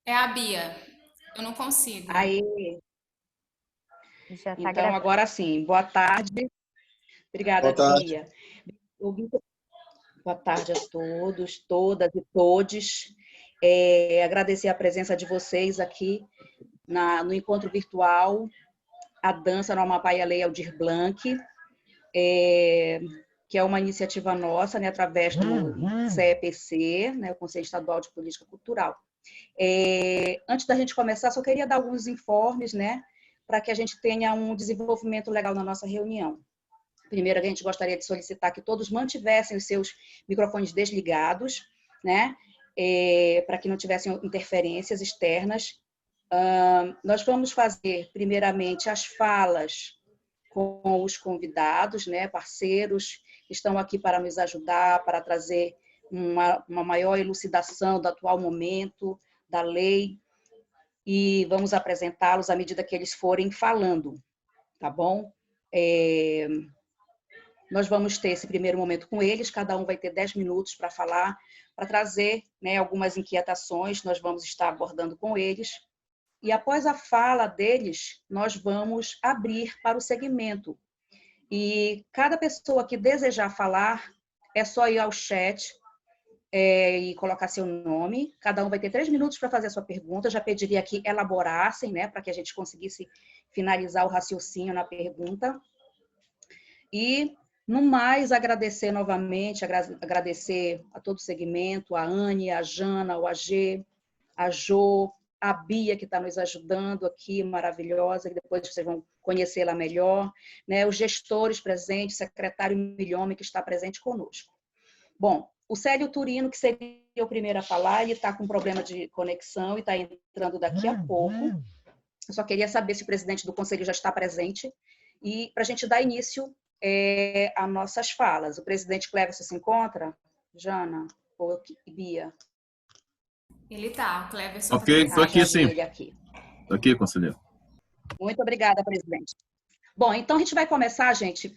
É a Bia. Eu não consigo. Aí, Já está então, gravando. agora sim, boa tarde. Obrigada, Boa tarde. Bia. Boa tarde a todos, todas e todes. Agradecer a presença de vocês aqui no encontro virtual, a dança no Amapá Lei Aldir Blanc, que é uma iniciativa nossa, né, através do CEPC, né, o Conselho Estadual de Política Cultural. Antes da gente começar, só queria dar alguns informes, né, para que a gente tenha um desenvolvimento legal na nossa reunião. Primeiro, a gente gostaria de solicitar que todos mantivessem os seus microfones desligados, né, para que não tivessem interferências externas. Nós vamos fazer, primeiramente, as falas com os convidados, né, parceiros, que estão aqui para nos ajudar, para trazer uma maior elucidação do atual momento, da lei, e vamos apresentá-los à medida que eles forem falando, tá bom? Nós vamos ter esse primeiro momento com eles, cada um vai ter 10 minutos para falar, para trazer, né, algumas inquietações, nós vamos estar abordando com eles, e após a fala deles, nós vamos abrir para o segmento. E cada pessoa que desejar falar, é só ir ao chat e colocar seu nome. Cada um vai ter 3 minutos para fazer a sua pergunta. Eu já pediria que elaborassem, né, para que a gente conseguisse finalizar o raciocínio na pergunta. E, no mais, agradecer novamente, agradecer a todo o segmento, a Anne, a Jana, o AG, a Jo, a Bia, que está nos ajudando aqui, maravilhosa, que depois vocês vão conhecê-la melhor, né? Os gestores presentes, o secretário Milhome, que está presente conosco. Bom, o Célio Turino, que seria o primeiro a falar, ele está com problema de conexão e está entrando daqui a pouco. Eu só queria saber se o presidente do conselho já está presente e para a gente dar início a nossas falas. O presidente Cleverson se encontra? Jana ou Bia? Ele tá, o Cleverson tá Ok, estou Ah, já aqui presente. vi sim. ele aqui. Estou aqui, conselheiro. Muito obrigada, presidente. Bom, então a gente vai começar, gente,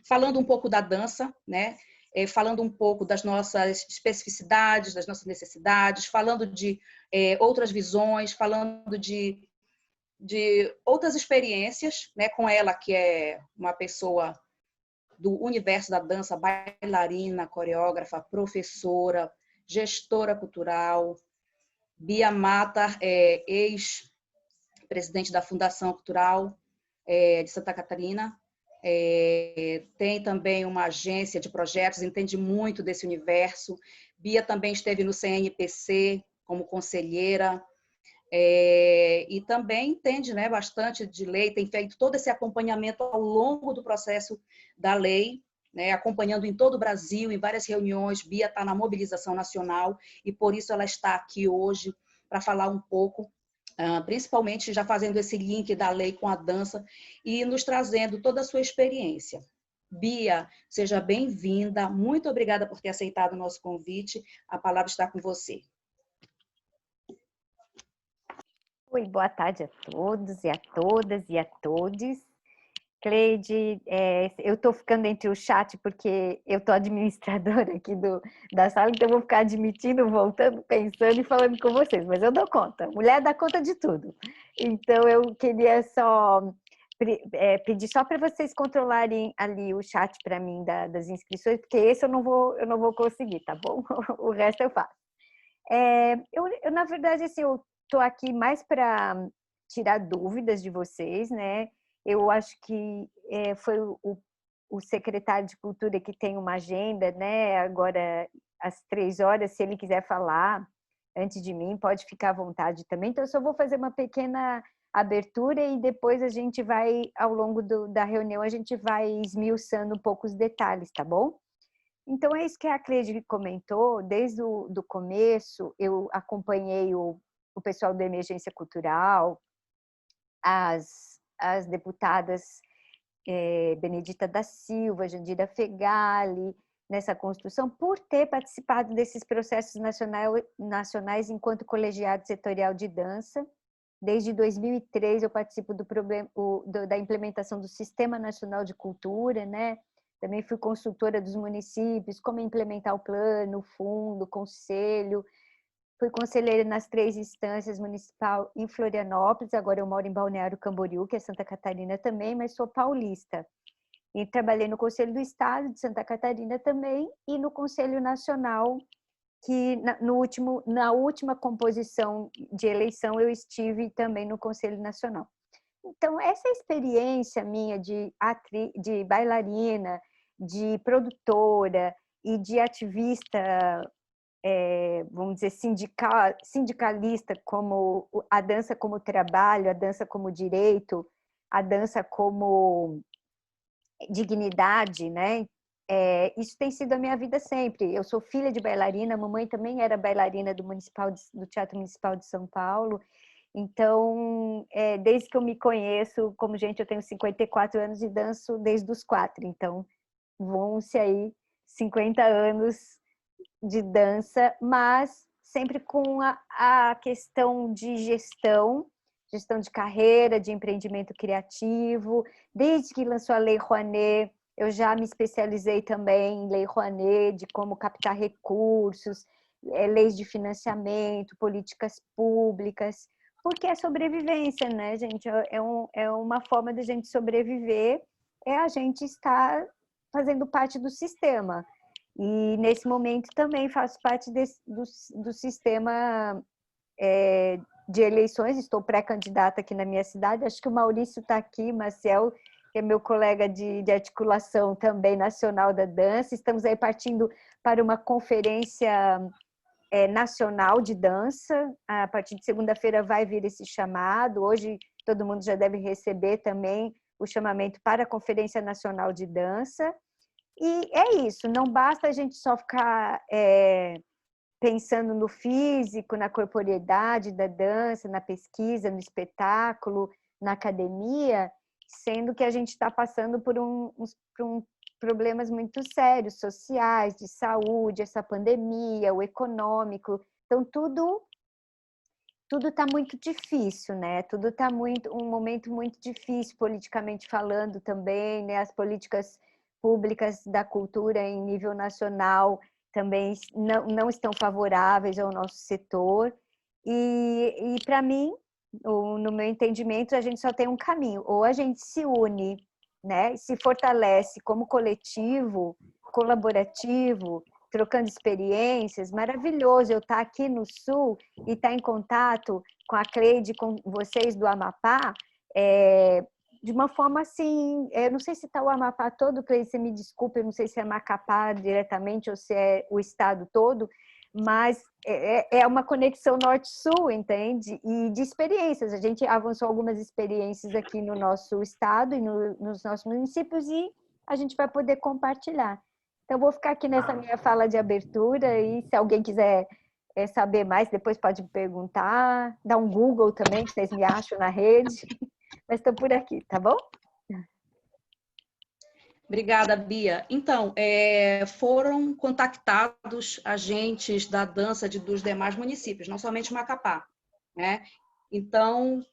falando um pouco da dança, né? Falando um pouco das nossas especificidades, das nossas necessidades, falando de outras visões, falando de outras experiências, né? Com ela, que é uma pessoa do universo da dança, bailarina, coreógrafa, professora, gestora cultural. Bia Mata, ex-presidente da Fundação Cultural de Santa Catarina. Tem também uma agência de projetos, entende muito desse universo. Bia também esteve no CNPC como conselheira, e também entende, né, bastante de lei, tem feito todo esse acompanhamento ao longo do processo da lei, né, acompanhando em todo o Brasil, em várias reuniões. Bia está na mobilização nacional e por isso ela está aqui hoje para falar um pouco, principalmente já fazendo esse link da lei com a dança e nos trazendo toda a sua experiência. Bia, seja bem-vinda, muito obrigada por ter aceitado o nosso convite, a palavra está com você. Oi, boa tarde a todos e a todas e a todes. Cleide, eu estou ficando entre o chat porque eu estou administradora aqui da sala, então eu vou ficar admitindo, voltando, pensando e falando com vocês, mas eu dou conta. Mulher dá conta de tudo. Então eu queria só pedir só para vocês controlarem ali o chat para mim das inscrições, porque esse eu não vou conseguir, tá bom? O resto eu faço. Na verdade, assim, eu estou aqui mais para tirar dúvidas de vocês, né? Eu acho que foi o secretário de Cultura que tem uma agenda, né? Agora, às 3 horas, se ele quiser falar antes de mim, pode ficar à vontade também. Então, eu só vou fazer uma pequena abertura e depois a gente vai, ao longo da reunião, a gente vai esmiuçando um pouco os detalhes, tá bom? Então, é isso que a Cleide comentou, desde o do começo, eu acompanhei o pessoal da Emergência Cultural, as deputadas Benedita da Silva, Jandira Fegali, nessa construção, por ter participado desses processos nacionais enquanto colegiado setorial de dança. Desde 2003 eu participo da implementação do Sistema Nacional de Cultura, né? Também fui consultora dos municípios, como implementar o plano, o fundo, o conselho. fui conselheira nas 3 instâncias municipal em Florianópolis, agora eu moro em Balneário Camboriú, que é Santa Catarina também, mas sou paulista. E trabalhei no Conselho do Estado de Santa Catarina também e no Conselho Nacional, que na última composição de eleição eu estive também no Conselho Nacional. Então, essa experiência minha de bailarina, de produtora e de ativista, vamos dizer, sindicalista, como a dança como trabalho, a dança como direito, a dança como dignidade, né? Isso tem sido a minha vida sempre. Eu sou filha de bailarina, a mamãe também era bailarina do Teatro Municipal de São Paulo. Então, desde que eu me conheço, como gente, eu tenho 54 anos e danço desde os 4. Então, vão-se aí 50 anos de dança, mas sempre com a questão de gestão de carreira, de empreendimento criativo. Desde que lançou a Lei Rouanet, eu já me especializei também em Lei Rouanet, de como captar recursos, leis de financiamento, políticas públicas, porque é sobrevivência, né, gente? É uma forma de a gente sobreviver, a gente estar fazendo parte do sistema. E nesse momento também faço parte do sistema de eleições, estou pré-candidata aqui na minha cidade, acho que o Maurício está aqui, Maciel, que é meu colega de articulação também nacional da dança, estamos aí partindo para uma conferência nacional de dança, a partir de segunda-feira vai vir esse chamado, hoje todo mundo já deve receber também o chamamento para a Conferência Nacional de Dança, e é isso, não basta a gente só ficar pensando no físico, na corporeidade da dança, na pesquisa, no espetáculo, na academia, sendo que a gente está passando por problemas muito sérios, sociais, de saúde, essa pandemia, o econômico. Então, tudo está muito difícil, né? Tudo está um momento muito difícil politicamente falando também, né? As políticas públicas da cultura em nível nacional também não estão favoráveis ao nosso setor. E para mim, no meu entendimento, a gente só tem um caminho. Ou a gente se une, né? Se fortalece como coletivo, colaborativo, trocando experiências. Maravilhoso eu estar aqui no Sul e estar em contato com a Cleide, com vocês do Amapá, de uma forma assim, eu não sei se está o Amapá todo, Cleide, você me desculpe, eu não sei se é Macapá diretamente ou se é o estado todo, mas é uma conexão norte-sul, entende? E de experiências, a gente avançou algumas experiências aqui no nosso estado e nos nossos municípios e a gente vai poder compartilhar. Então, vou ficar aqui nessa minha fala de abertura e se alguém quiser saber mais, depois pode me perguntar, dá um Google também, que vocês me acham na rede. Mas estou por aqui, tá bom? Obrigada, Bia. Então, foram contactados agentes da dança dos demais municípios, não somente Macapá, né? Então,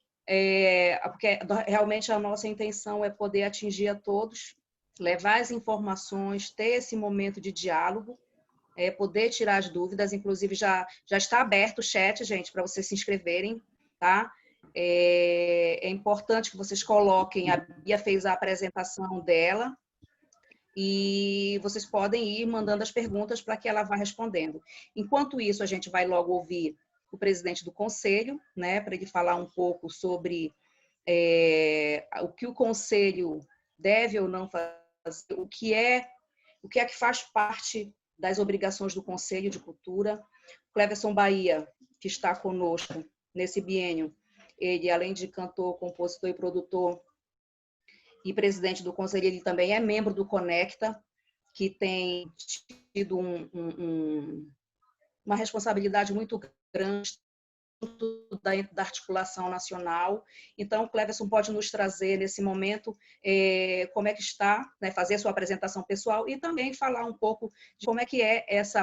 porque realmente a nossa intenção é poder atingir a todos, levar as informações, ter esse momento de diálogo, poder tirar as dúvidas, inclusive já está aberto o chat, gente, para vocês se inscreverem, tá? É importante que vocês coloquem, a Bia fez a apresentação dela, e vocês podem ir mandando as perguntas para que ela vá respondendo. Enquanto isso, a gente vai logo ouvir o presidente do conselho, né, para ele falar um pouco sobre o que o conselho deve ou não fazer, o que é que faz parte das obrigações do Conselho de Cultura. Cleverson Bahia, que está conosco nesse biênio, ele, além de cantor, compositor e produtor e presidente do conselho, ele também é membro do Conecta, que tem tido uma responsabilidade muito grande da articulação nacional. Então, o Cleverson pode nos trazer, nesse momento, como é que está, né, fazer a sua apresentação pessoal e também falar um pouco de como é que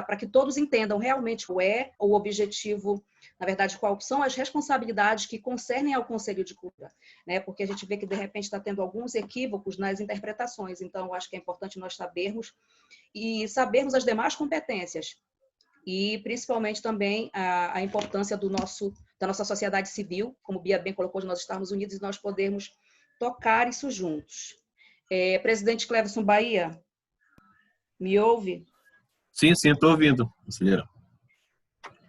para que todos entendam realmente o objetivo, na verdade, quais são as responsabilidades que concernem ao Conselho de Cultura, né? Porque a gente vê que, de repente, está tendo alguns equívocos nas interpretações. Então, eu acho que é importante nós sabermos as demais competências e principalmente também a importância da nossa sociedade civil, como Bia bem colocou, de nós estarmos unidos e nós podermos tocar isso juntos. Presidente Cleverson Bahia, me ouve? Sim, sim, estou ouvindo, conselheira.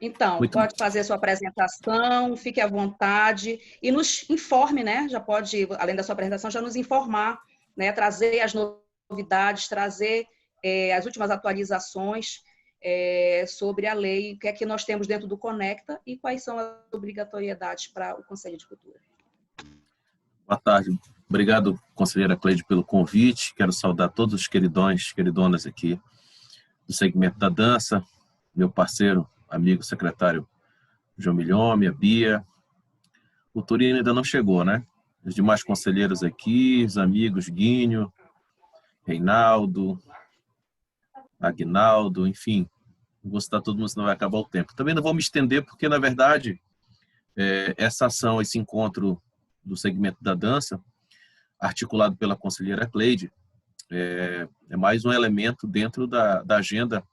Então, Muito bom. pode fazer a sua apresentação, fique à vontade e nos informe, né? Já pode, além da sua apresentação, já nos informar, né? Trazer as novidades, trazer as últimas atualizações sobre a lei, o que é que nós temos dentro do Conecta e quais são as obrigatoriedades para o Conselho de Cultura. Boa tarde. Obrigado, conselheira Cleide, pelo convite. Quero saudar todos os queridões, queridonas aqui do segmento da dança, meu parceiro, amigo, secretário João Milhome, a Bia. O Turino ainda não chegou, né? Os demais conselheiros aqui, os amigos Guinho, Reinaldo, Aguinaldo, enfim. Vou citar todo mundo, senão vai acabar o tempo. Também não vou me estender, porque, na verdade, essa ação, esse encontro do segmento da dança, articulado pela conselheira Cleide, é mais um elemento dentro da agenda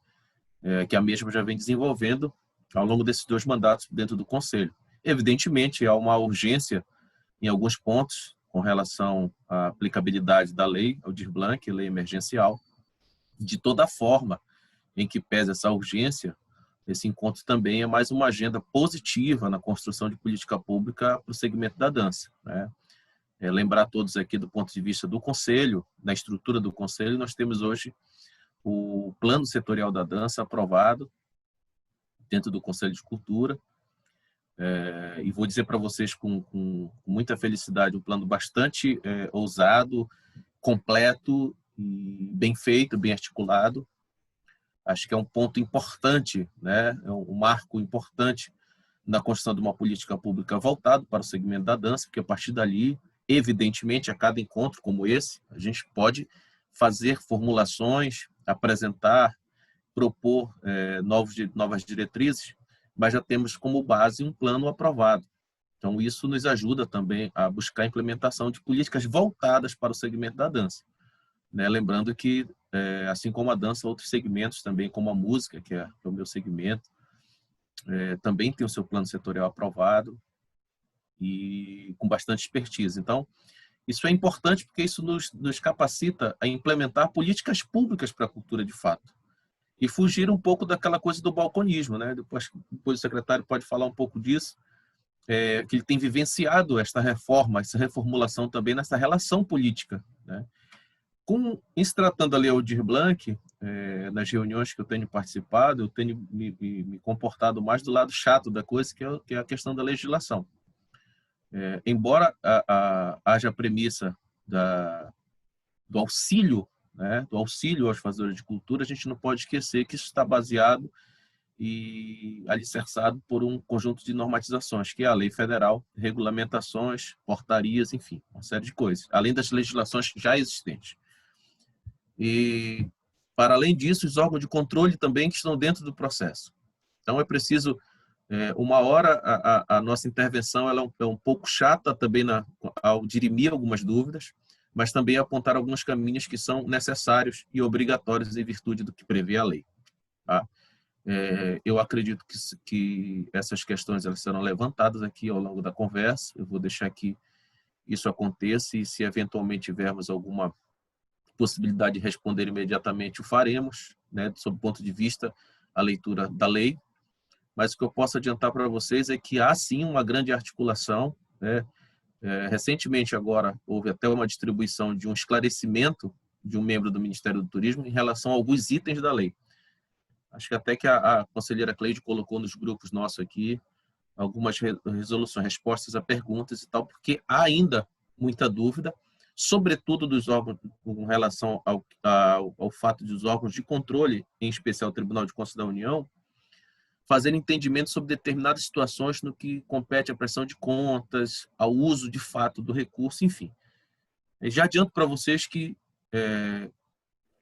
que a mesma já vem desenvolvendo ao longo desses 2 mandatos dentro do Conselho. Evidentemente, há uma urgência em alguns pontos com relação à aplicabilidade da lei, Aldir Blanc, lei emergencial. De toda forma, em que pese essa urgência, esse encontro também é mais uma agenda positiva na construção de política pública para o segmento da dança, né? Lembrar a todos aqui do ponto de vista do Conselho, da estrutura do Conselho, nós temos hoje o Plano Setorial da Dança aprovado dentro do Conselho de Cultura, e vou dizer para vocês com muita felicidade, um plano bastante ousado, completo, e bem feito, bem articulado. Acho que é um ponto importante, né? É um marco importante na construção de uma política pública voltada para o segmento da dança, porque a partir dali, evidentemente, a cada encontro como esse, a gente pode fazer formulações, apresentar, propor novas diretrizes, mas já temos como base um plano aprovado. Então, isso nos ajuda também a buscar a implementação de políticas voltadas para o segmento da dança, né? Lembrando que, assim como a dança, outros segmentos também, como a música, que é o meu segmento, também tem o seu plano setorial aprovado e com bastante expertise. Então, isso é importante porque isso nos capacita a implementar políticas públicas para a cultura de fato e fugir um pouco daquela coisa do balconismo, né? Depois o secretário pode falar um pouco disso, que ele tem vivenciado esta reforma, essa reformulação também nessa relação política, né? Em se tratando da Lei Aldir Blanc, nas reuniões que eu tenho participado, eu tenho me comportado mais do lado chato da coisa, que é a questão da legislação. Embora haja a premissa do auxílio, né, do auxílio aos fazedores de cultura, a gente não pode esquecer que isso está baseado e alicerçado por um conjunto de normatizações, que é a lei federal, regulamentações, portarias, enfim, uma série de coisas, além das legislações já existentes. E, para além disso, os órgãos de controle também que estão dentro do processo. Então, é preciso, uma hora, a nossa intervenção ela é um pouco chata também ao dirimir algumas dúvidas, mas também apontar alguns caminhos que são necessários e obrigatórios em virtude do que prevê a lei. Tá? Eu acredito que essas questões elas serão levantadas aqui ao longo da conversa. Eu vou deixar que isso aconteça e, se eventualmente tivermos alguma possibilidade de responder imediatamente, o faremos, né, sob o ponto de vista a leitura da lei. Mas o que eu posso adiantar para vocês é que há sim uma grande articulação, né? Recentemente agora houve até uma distribuição de um esclarecimento de um membro do Ministério do Turismo em relação a alguns itens da lei. Acho que até que a conselheira Cleide colocou nos grupos nossos aqui algumas resoluções, respostas a perguntas e tal, porque há ainda muita dúvida, sobretudo dos órgãos com relação ao fato de os órgãos de controle, em especial o Tribunal de Contas da União, fazer entendimento sobre determinadas situações no que compete à prestação de contas, ao uso de fato do recurso, enfim. Já adianto para vocês que,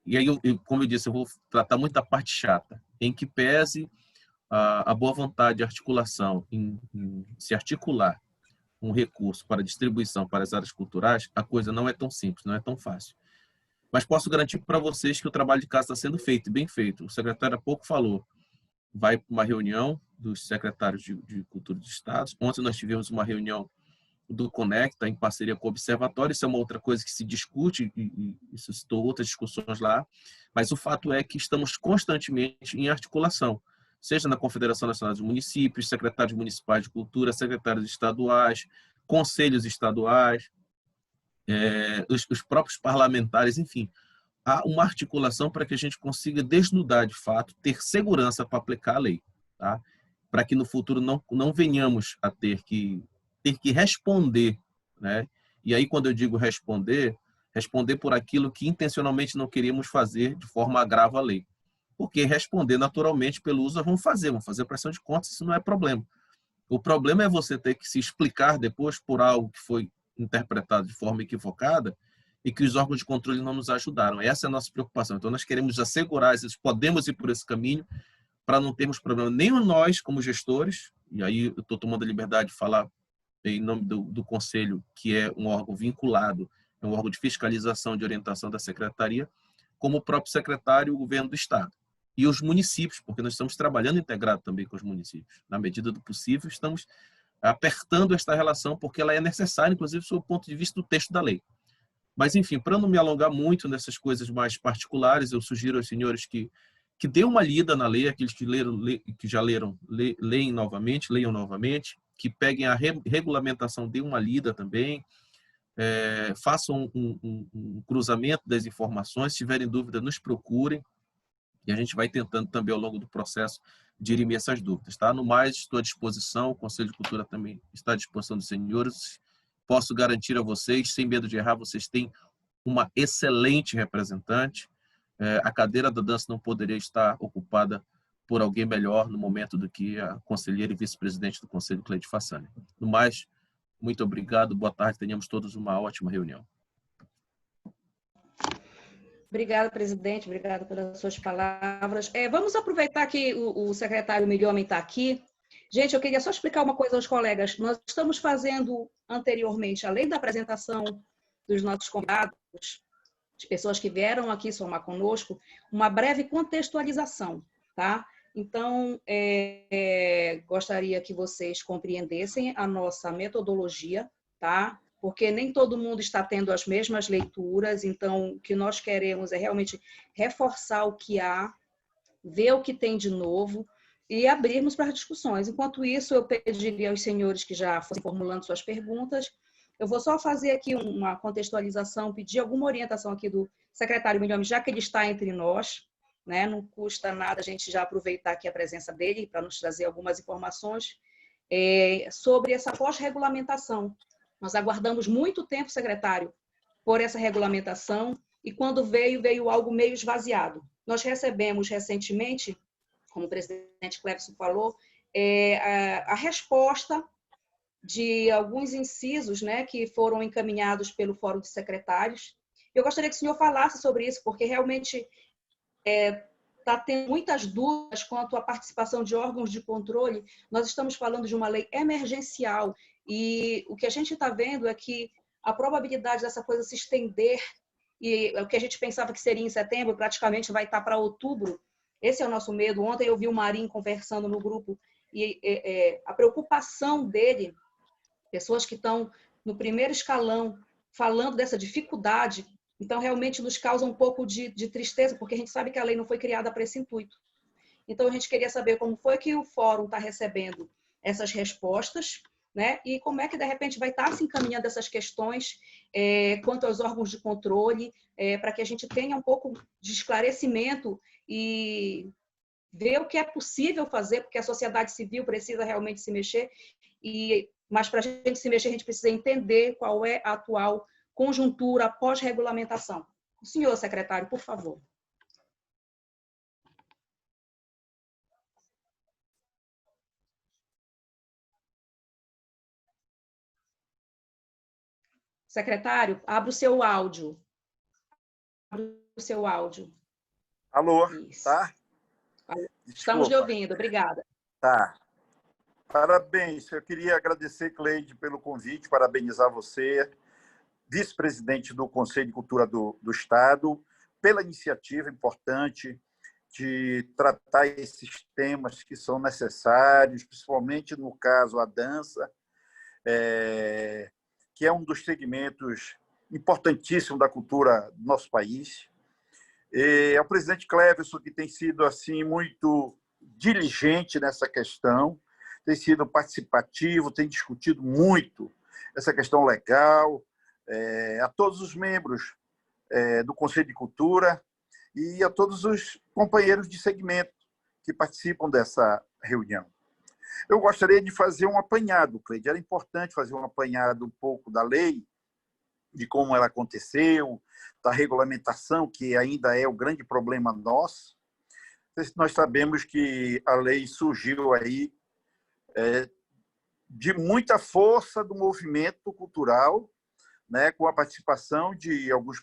e aí, como eu disse, eu vou tratar muito da parte chata, em que pese a boa vontade de articulação, em se articular um recurso para distribuição para as áreas culturais, a coisa não é tão simples, não é tão fácil. Mas posso garantir para vocês que o trabalho de casa está sendo feito, bem feito. O secretário há pouco falou vai para uma reunião dos secretários de Cultura dos Estados. Ontem nós tivemos uma reunião do Conecta, em parceria com o Observatório. Isso é uma outra coisa que se discute e suscitou outras discussões lá, mas o fato é que estamos constantemente em articulação, seja na Confederação Nacional dos Municípios, secretários municipais de cultura, secretários estaduais, conselhos estaduais, os próprios parlamentares, enfim. Há uma articulação para que a gente consiga desnudar de fato, ter segurança para aplicar a lei, tá? Para que no futuro não venhamos a ter que responder, né? E aí, quando eu digo responder por aquilo que intencionalmente não queríamos fazer de forma agrava a lei. Porque responder naturalmente pelo uso, vamos fazer pressão de contas, isso não é problema. O problema é você ter que se explicar depois por algo que foi interpretado de forma equivocada e que os órgãos de controle não nos ajudaram. Essa é a nossa preocupação. Então, nós queremos assegurar, podemos ir por esse caminho para não termos problema nem nós como gestores, e aí eu estou tomando a liberdade de falar em nome do Conselho, que é um órgão vinculado, é um órgão de fiscalização de orientação da Secretaria, como o próprio secretário e o governo do Estado. E os municípios, porque nós estamos trabalhando integrado também com os municípios. Na medida do possível, estamos apertando esta relação, porque ela é necessária, inclusive, sob o ponto de vista do texto da lei. Mas, enfim, para não me alongar muito nessas coisas mais particulares, eu sugiro aos senhores que dê uma lida na lei, aqueles que já leram, leiam novamente, que peguem a regulamentação, dê uma lida também, façam um cruzamento das informações, se tiverem dúvida, nos procurem, e a gente vai tentando também, ao longo do processo, dirimir essas dúvidas. Tá? No mais, estou à disposição, o Conselho de Cultura também está à disposição dos senhores. Posso garantir a vocês, sem medo de errar, vocês têm uma excelente representante. A cadeira da dança não poderia estar ocupada por alguém melhor no momento do que a conselheira e vice-presidente do Conselho, Cleide Fassani. No mais, muito obrigado, boa tarde, tenhamos todos uma ótima reunião. Obrigada, presidente, obrigada pelas suas palavras. Vamos aproveitar que o secretário Milhomem está aqui. Gente, eu queria só explicar uma coisa aos colegas. Nós estamos fazendo anteriormente, além da apresentação dos nossos convidados, de pessoas que vieram aqui somar conosco, uma breve contextualização, tá? Então, gostaria que vocês compreendessem a nossa metodologia, tá? Porque nem todo mundo está tendo as mesmas leituras, então o que nós queremos é realmente reforçar o que há, ver o que tem de novo e abrirmos para as discussões. Enquanto isso, eu pediria aos senhores que já fossem formulando suas perguntas. Eu vou só fazer aqui uma contextualização, pedir alguma orientação aqui do secretário Milhomem, já que ele está entre nós, né? Não custa nada a gente já aproveitar aqui a presença dele para nos trazer algumas informações sobre essa pós-regulamentação. Nós aguardamos muito tempo, secretário, por essa regulamentação e quando veio algo meio esvaziado. Nós recebemos recentemente, como o presidente Clevison falou, a resposta de alguns incisos, né, que foram encaminhados pelo Fórum de Secretários. Eu gostaria que o senhor falasse sobre isso, porque realmente está tendo muitas dúvidas quanto à participação de órgãos de controle. Nós estamos falando de uma lei emergencial e o que a gente está vendo é que a probabilidade dessa coisa se estender, e o que a gente pensava que seria em setembro, praticamente vai estar para outubro. Esse é o nosso medo. Ontem eu vi o Marinho conversando no grupo e a preocupação dele, pessoas que estão no primeiro escalão falando dessa dificuldade, então realmente nos causa um pouco de tristeza, porque a gente sabe que a lei não foi criada para esse intuito. Então a gente queria saber como foi que o fórum está recebendo essas respostas, né? E como é que de repente vai estar se encaminhando essas questões quanto aos órgãos de controle, para que a gente tenha um pouco de esclarecimento e ver o que é possível fazer, porque a sociedade civil precisa realmente se mexer, mas para a gente se mexer, a gente precisa entender qual é a atual conjuntura pós-regulamentação. O senhor, secretário, por favor. Secretário, abra o seu áudio. Abra o seu áudio. Alô, Isso. tá? Estamos lhe ouvindo, obrigada. Tá. Parabéns, eu queria agradecer, Cleide, pelo convite, parabenizar você, vice-presidente do Conselho de Cultura do Estado, pela iniciativa importante de tratar esses temas que são necessários, principalmente no caso a dança, que é um dos segmentos importantíssimos da cultura do nosso país. É o presidente Cleverson, que tem sido assim muito diligente nessa questão, tem sido participativo, tem discutido muito essa questão legal, a todos os membros do Conselho de Cultura e a todos os companheiros de segmento que participam dessa reunião. Eu gostaria de fazer um apanhado, Cleide. Era importante fazer um apanhado um pouco da lei, de como ela aconteceu, da regulamentação, que ainda é o grande problema nosso. Nós sabemos que a lei surgiu aí de muita força do movimento cultural, né, com a participação de alguns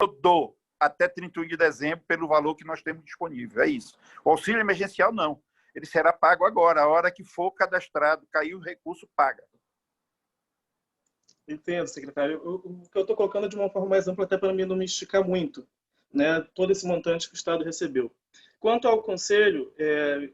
eu dou até 31 de dezembro pelo valor que nós temos disponível. É isso. O auxílio emergencial, não. Ele será pago agora. A hora que for cadastrado, cair o recurso, paga. Entendo, secretário. O que eu estou colocando é de uma forma mais ampla, até para mim não me esticar muito, né, todo esse montante que o Estado recebeu. Quanto ao Conselho,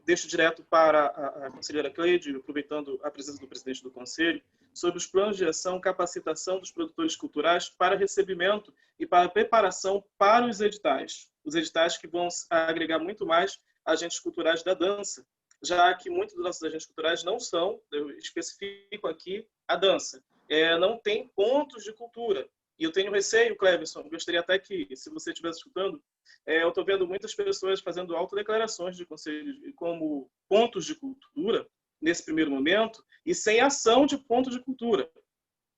deixo direto para a conselheira Cleide, aproveitando a presença do presidente do Conselho, sobre os planos de ação, capacitação dos produtores culturais para recebimento e para preparação para os editais que vão agregar muito mais agentes culturais da dança, já que muitos dos nossos agentes culturais não são, eu especifico aqui, a dança, não tem pontos de cultura. E eu tenho receio, Cleverson, gostaria até que, se você estivesse escutando, eu estou vendo muitas pessoas fazendo autodeclarações de conselhos como pontos de cultura, nesse primeiro momento, e sem ação de ponto de cultura.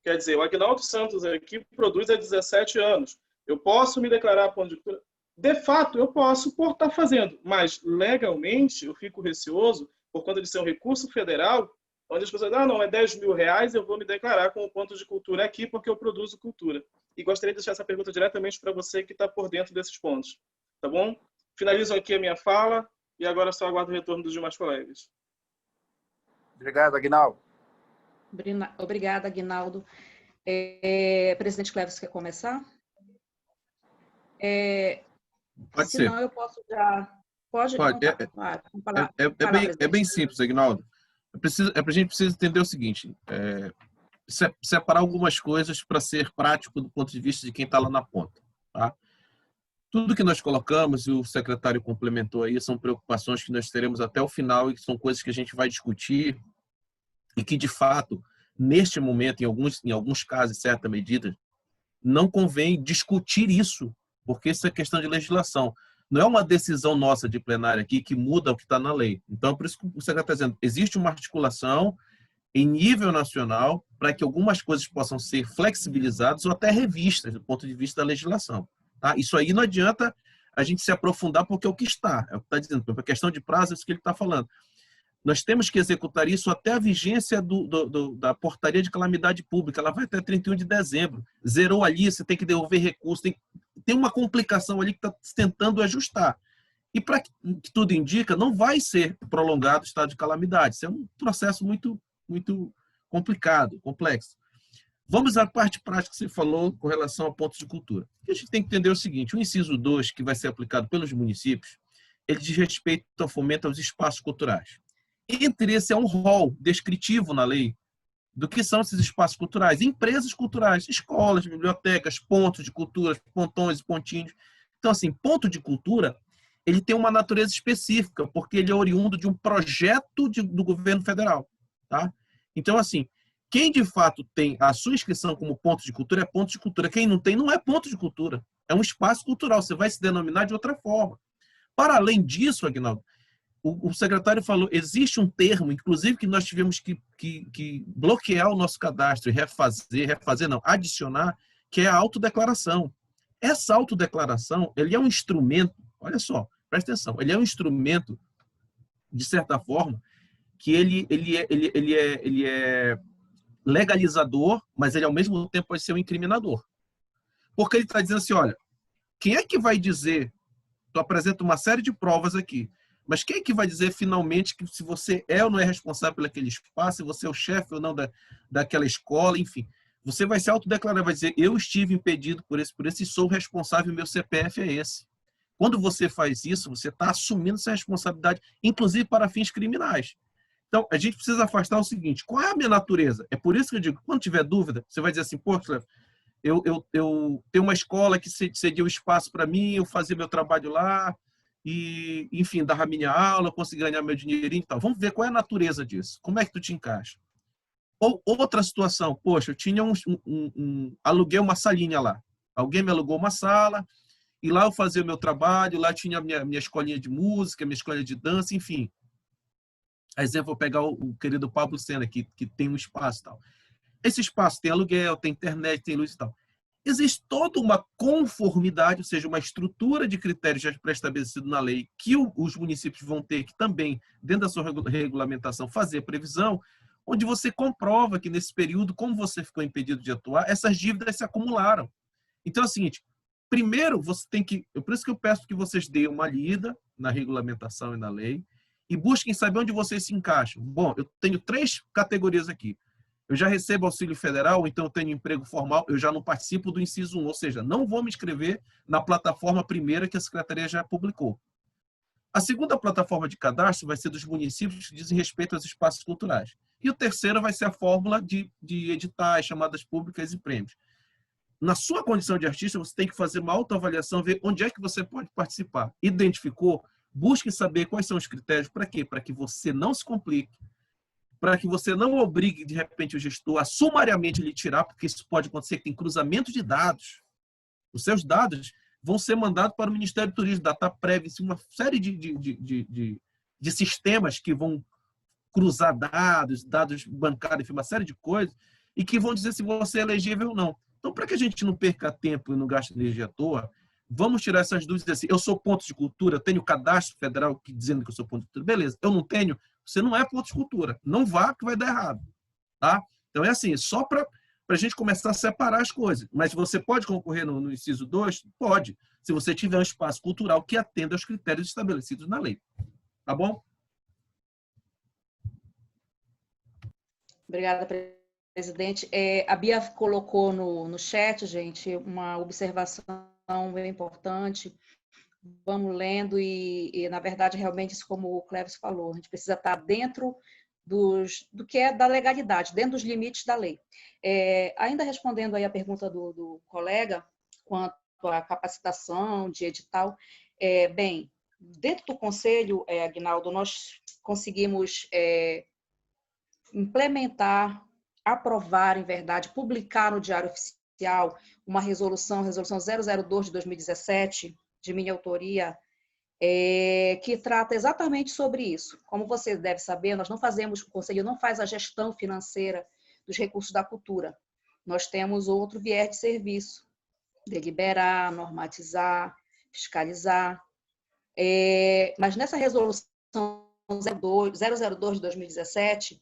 Quer dizer, o Agnaldo Santos aqui produz há 17 anos. Eu posso me declarar ponto de cultura? De fato, eu posso por estar fazendo, mas legalmente eu fico receoso, por conta de ser um recurso federal, onde as pessoas dizem, não, é 10 mil reais, eu vou me declarar como ponto de cultura aqui porque eu produzo cultura. E gostaria de deixar essa pergunta diretamente para você que está por dentro desses pontos. Tá bom? Finalizo aqui a minha fala e agora só aguardo o retorno dos demais colegas. Obrigado, Aguinaldo. Obrigada, Aguinaldo. Presidente Cleves, quer começar? Pode Se ser. não, eu posso já... Pode? Pode. Vamos falar, É bem simples, Aguinaldo. A gente precisa entender o seguinte, separar algumas coisas para ser prático do ponto de vista de quem está lá na ponta. Tá? Tudo que nós colocamos, e o secretário complementou aí, são preocupações que nós teremos até o final e que são coisas que a gente vai discutir e que, de fato, neste momento, em alguns casos, em certa medida, não convém discutir isso, porque isso é questão de legislação. Não é uma decisão nossa de plenário aqui que muda o que está na lei. Então, por isso que o secretário está dizendo, existe uma articulação em nível nacional para que algumas coisas possam ser flexibilizadas ou até revistas do ponto de vista da legislação. Tá? Isso aí não adianta a gente se aprofundar porque é o que está. É o que está dizendo. Por questão de prazo, é isso que ele está falando. Nós temos que executar isso até a vigência da portaria de calamidade pública. Ela vai até 31 de dezembro. Zerou ali, você tem que devolver recursos. Tem uma complicação ali que está tentando ajustar. E, para que tudo indica, não vai ser prolongado o estado de calamidade. Isso é um processo muito, muito complicado, complexo. Vamos à parte prática que você falou com relação a pontos de cultura. A gente tem que entender o seguinte, o inciso 2, que vai ser aplicado pelos municípios, ele diz respeito ao fomento aos espaços culturais. Entre esse é um rol descritivo na lei do que são esses espaços culturais. Empresas culturais, escolas, bibliotecas, pontos de cultura, pontões e pontinhos. Então, assim, ponto de cultura, ele tem uma natureza específica, porque ele é oriundo de um projeto do governo federal. Tá? Então, assim, quem de fato tem a sua inscrição como ponto de cultura é ponto de cultura. Quem não tem, não é ponto de cultura. É um espaço cultural. Você vai se denominar de outra forma. Para além disso, Aguinaldo, o secretário falou, existe um termo, inclusive, que nós tivemos que bloquear o nosso cadastro e adicionar, que é a autodeclaração. Essa autodeclaração, ele é um instrumento, olha só, presta atenção, ele é um instrumento, de certa forma, que ele é legalizador, mas ele, ao mesmo tempo, pode ser um incriminador. Porque ele está dizendo assim, olha, quem é que vai dizer, tu apresenta uma série de provas aqui, mas quem é que vai dizer finalmente que se você é ou não é responsável por aquele espaço, se você é o chefe ou não daquela escola, enfim. Você vai se autodeclarar, vai dizer, eu estive impedido por esse e sou responsável, meu CPF é esse. Quando você faz isso, você está assumindo essa responsabilidade, inclusive para fins criminais. Então, a gente precisa afastar o seguinte, qual é a minha natureza? É por isso que eu digo, quando tiver dúvida, você vai dizer assim, pô, eu tenho uma escola que cedia o espaço para mim, eu fazia meu trabalho lá, e, enfim, dava minha aula, consegui ganhar meu dinheirinho e tal. Vamos ver qual é a natureza disso. Como é que tu te encaixa? Ou outra situação, poxa, eu tinha aluguei uma salinha lá. Alguém me alugou uma sala, e lá eu fazia o meu trabalho, lá tinha a minha escolinha de música, minha escolinha de dança, enfim. Exemplo, vou pegar o querido Pablo Sena, que tem um espaço e tal. Esse espaço tem aluguel, tem internet, tem luz e tal. Existe toda uma conformidade, ou seja, uma estrutura de critérios já pré-estabelecido na lei que os municípios vão ter que também, dentro da sua regulamentação, fazer previsão, onde você comprova que nesse período, como você ficou impedido de atuar, essas dívidas se acumularam. Então é o seguinte, primeiro, você tem que... Por isso que eu peço que vocês deem uma lida na regulamentação e na lei e busquem saber onde vocês se encaixam. Bom, eu tenho 3 categorias aqui. Eu já recebo auxílio federal, então eu tenho emprego formal, eu já não participo do inciso 1, ou seja, não vou me inscrever na plataforma primeira que a Secretaria já publicou. A segunda plataforma de cadastro vai ser dos municípios que dizem respeito aos espaços culturais. E o terceiro vai ser a fórmula de editais, chamadas públicas e prêmios. Na sua condição de artista, você tem que fazer uma autoavaliação, ver onde é que você pode participar. Identificou? Busque saber quais são os critérios. Para quê? Para que você não se complique, para que você não obrigue, de repente, o gestor a sumariamente lhe tirar, porque isso pode acontecer, que tem cruzamento de dados. Os seus dados vão ser mandados para o Ministério do Turismo, Dataprev, uma série de sistemas que vão cruzar dados bancários, enfim, uma série de coisas, e que vão dizer se você é elegível ou não. Então, para que a gente não perca tempo e não gaste energia à toa, vamos tirar essas dúvidas assim. Eu sou ponto de cultura, eu tenho cadastro federal dizendo que eu sou ponto de cultura. Beleza, eu não tenho, você não é ponto de cultura. Não vá que vai dar errado. Tá? Então, é assim, só para a gente começar a separar as coisas. Mas você pode concorrer no inciso 2? Pode, se você tiver um espaço cultural que atenda aos critérios estabelecidos na lei. Tá bom? Obrigada, presidente. A Bia colocou no chat, gente, uma observação bem importante. Vamos lendo e, na verdade, realmente, isso como o Cleves falou, a gente precisa estar dentro do que é da legalidade, dentro dos limites da lei. Ainda respondendo aí a pergunta do colega, quanto à capacitação de edital, bem, dentro do Conselho, Aguinaldo, nós conseguimos implementar, aprovar, em verdade, publicar no Diário Oficial uma resolução 002 de 2017, de minha autoria, que trata exatamente sobre isso. Como você deve saber, nós não fazemos, o Conselho não faz a gestão financeira dos recursos da cultura. Nós temos outro viés de serviço, deliberar, normatizar, fiscalizar. Mas nessa resolução 002 de 2017,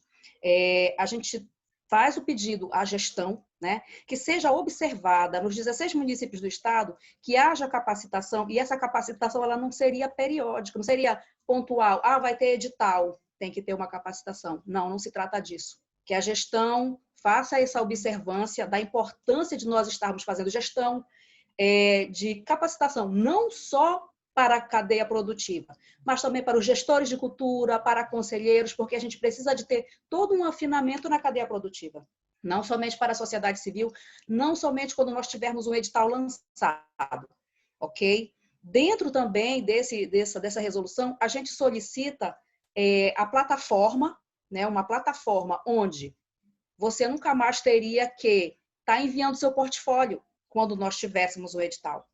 a gente faz o pedido à gestão, né, que seja observada nos 16 municípios do estado, que haja capacitação, e essa capacitação ela não seria periódica, não seria pontual, vai ter edital, tem que ter uma capacitação. Não se trata disso. Que a gestão faça essa observância da importância de nós estarmos fazendo gestão de capacitação, não só para a cadeia produtiva, mas também para os gestores de cultura, para conselheiros, porque a gente precisa de ter todo um afinamento na cadeia produtiva. Não somente para a sociedade civil, não somente quando nós tivermos um edital lançado, ok? Dentro também dessa resolução, a gente solicita a plataforma, né, uma plataforma onde você nunca mais teria que estar enviando seu portfólio quando nós tivéssemos o edital.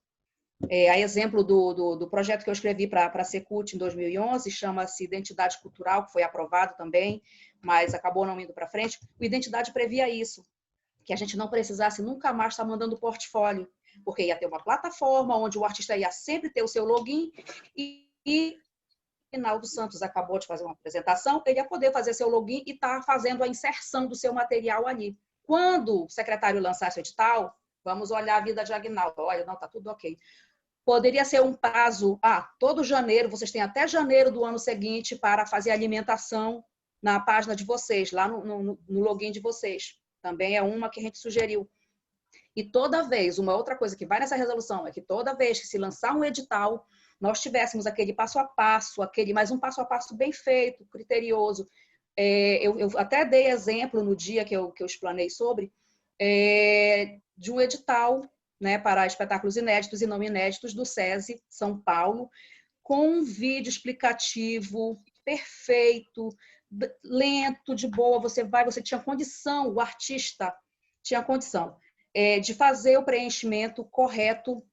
A exemplo do projeto que eu escrevi para a Secult em 2011, chama-se Identidade Cultural, que foi aprovado também, mas acabou não indo para frente. O Identidade previa isso, que a gente não precisasse nunca mais estar mandando portfólio, porque ia ter uma plataforma onde o artista ia sempre ter o seu login e Rinaldo Santos acabou de fazer uma apresentação, ele ia poder fazer seu login e estar fazendo a inserção do seu material ali. Quando o secretário lançasse o edital, vamos olhar a vida de Aguinaldo. Olha, não, está tudo ok. Poderia ser um prazo, todo janeiro, vocês têm até janeiro do ano seguinte para fazer alimentação na página de vocês, lá no login de vocês. Também é uma que a gente sugeriu. E toda vez, uma outra coisa que vai nessa resolução é que toda vez que se lançar um edital, nós tivéssemos aquele passo a passo, mais um passo a passo bem feito, criterioso. Eu até dei exemplo no dia que eu explanei sobre, de um edital, né, para espetáculos inéditos e não inéditos do SESI São Paulo, com um vídeo explicativo perfeito, lento, de boa, você tinha condição, o artista tinha condição de fazer o preenchimento correto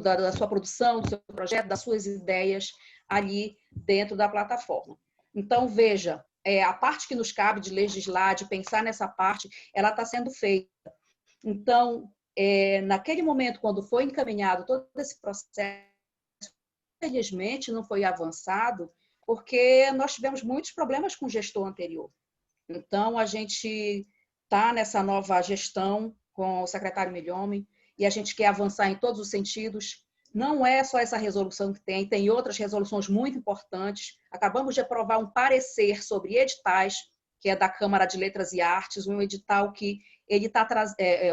da sua produção, do seu projeto, das suas ideias ali dentro da plataforma. Então, veja, a parte que nos cabe de legislar, de pensar nessa parte, ela está sendo feita. Então, naquele momento, quando foi encaminhado todo esse processo, infelizmente não foi avançado, porque nós tivemos muitos problemas com o gestor anterior. Então, a gente está nessa nova gestão com o secretário Milhomem, e a gente quer avançar em todos os sentidos. Não é só essa resolução que tem outras resoluções muito importantes. Acabamos de aprovar um parecer sobre editais, que é da Câmara de Letras e Artes, um edital que ele está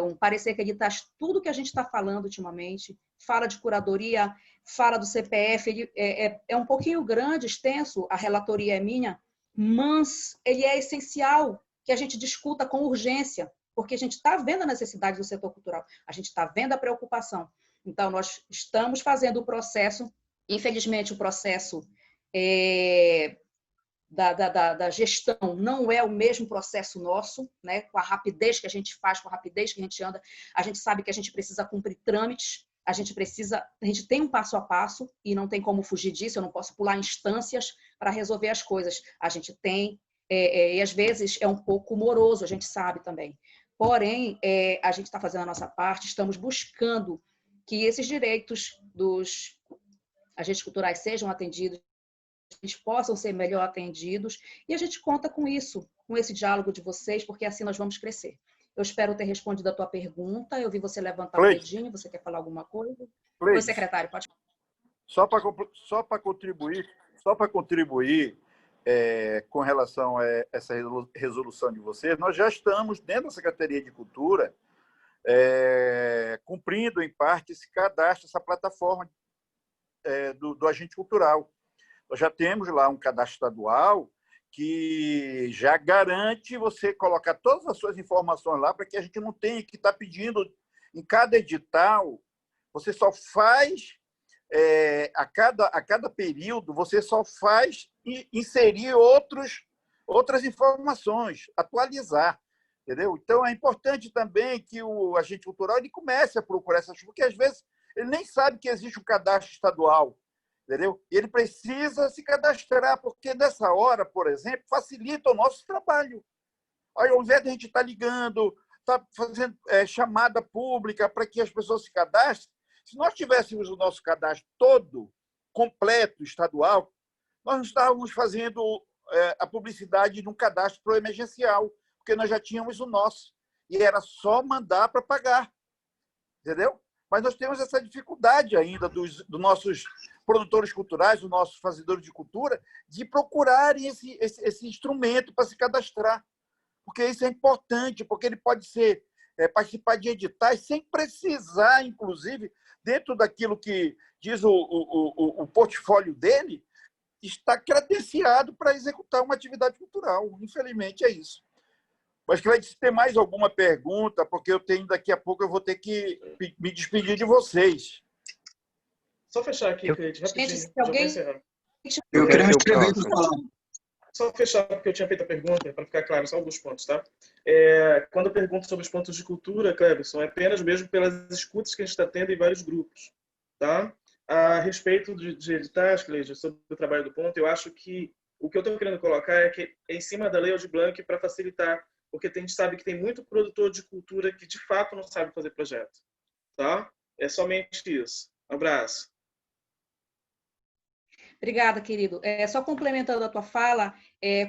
um parecer que ele traz tudo que a gente está falando ultimamente, fala de curadoria, fala do CPF, ele é um pouquinho grande, extenso, a relatoria é minha, mas ele é essencial que a gente discuta com urgência, porque a gente está vendo a necessidade do setor cultural, a gente está vendo a preocupação. Então, nós estamos fazendo o processo, infelizmente, o processo da gestão não é o mesmo processo nosso, né? Com a rapidez que a gente faz, com a rapidez que a gente anda, a gente sabe que a gente precisa cumprir trâmites, a gente tem um passo a passo e não tem como fugir disso, eu não posso pular instâncias para resolver as coisas. A gente tem, e às vezes é um pouco moroso, a gente sabe também. Porém, a gente está fazendo a nossa parte, estamos buscando que esses direitos dos agentes culturais sejam atendidos, eles possam ser melhor atendidos, e a gente conta com isso, com esse diálogo de vocês, porque assim nós vamos crescer. Eu espero ter respondido a tua pergunta, eu vi você levantar o dedinho, você quer falar alguma coisa? Oi, secretário, pode falar. Só para contribuir com relação a essa resolução de vocês, nós já estamos, dentro da Secretaria de Cultura, cumprindo, em parte, esse cadastro, essa plataforma do agente cultural. Nós já temos lá um cadastro estadual que já garante você colocar todas as suas informações lá para que a gente não tenha que estar pedindo em cada edital. Você só faz, a cada período, você só faz inserir outras informações, atualizar. Entendeu? Então, é importante também que o agente cultural ele comece a procurar essas coisas, porque às vezes ele nem sabe que existe um cadastro estadual. Entendeu? E ele precisa se cadastrar, porque nessa hora, por exemplo, facilita o nosso trabalho. Ao invés de a gente estar ligando, estar fazendo chamada pública para que as pessoas se cadastrem, se nós tivéssemos o nosso cadastro todo, completo, estadual, nós não estávamos fazendo a publicidade de um cadastro pro emergencial, porque nós já tínhamos o nosso. E era só mandar para pagar. Entendeu? Mas nós temos essa dificuldade ainda dos nossos produtores culturais, dos nossos fazedores de cultura, de procurarem esse instrumento para se cadastrar. Porque isso é importante, porque ele pode participar de editais sem precisar, inclusive, dentro daquilo que diz o portfólio dele, está credenciado para executar uma atividade cultural. Infelizmente, é isso. Mas, Cleide, se tem mais alguma pergunta, porque daqui a pouco eu vou ter que me despedir de vocês. Só fechar aqui, Cleide, rapidinho. Gente, se alguém... Eu queria me inscrever para falar. Só fechar, porque eu tinha feito a pergunta, para ficar claro, só alguns pontos, tá? Quando eu pergunto sobre os pontos de cultura, Cleberson, é apenas mesmo pelas escutas que a gente está tendo em vários grupos, tá? A respeito de editais, Cleide, sobre o trabalho do ponto, eu acho que o que eu estou querendo colocar é que é em cima da Lei Aldir Blanc para facilitar, porque a gente sabe que tem muito produtor de cultura que, de fato, não sabe fazer projeto, tá? É somente isso. Um abraço. Obrigada, querido. Só complementando a tua fala,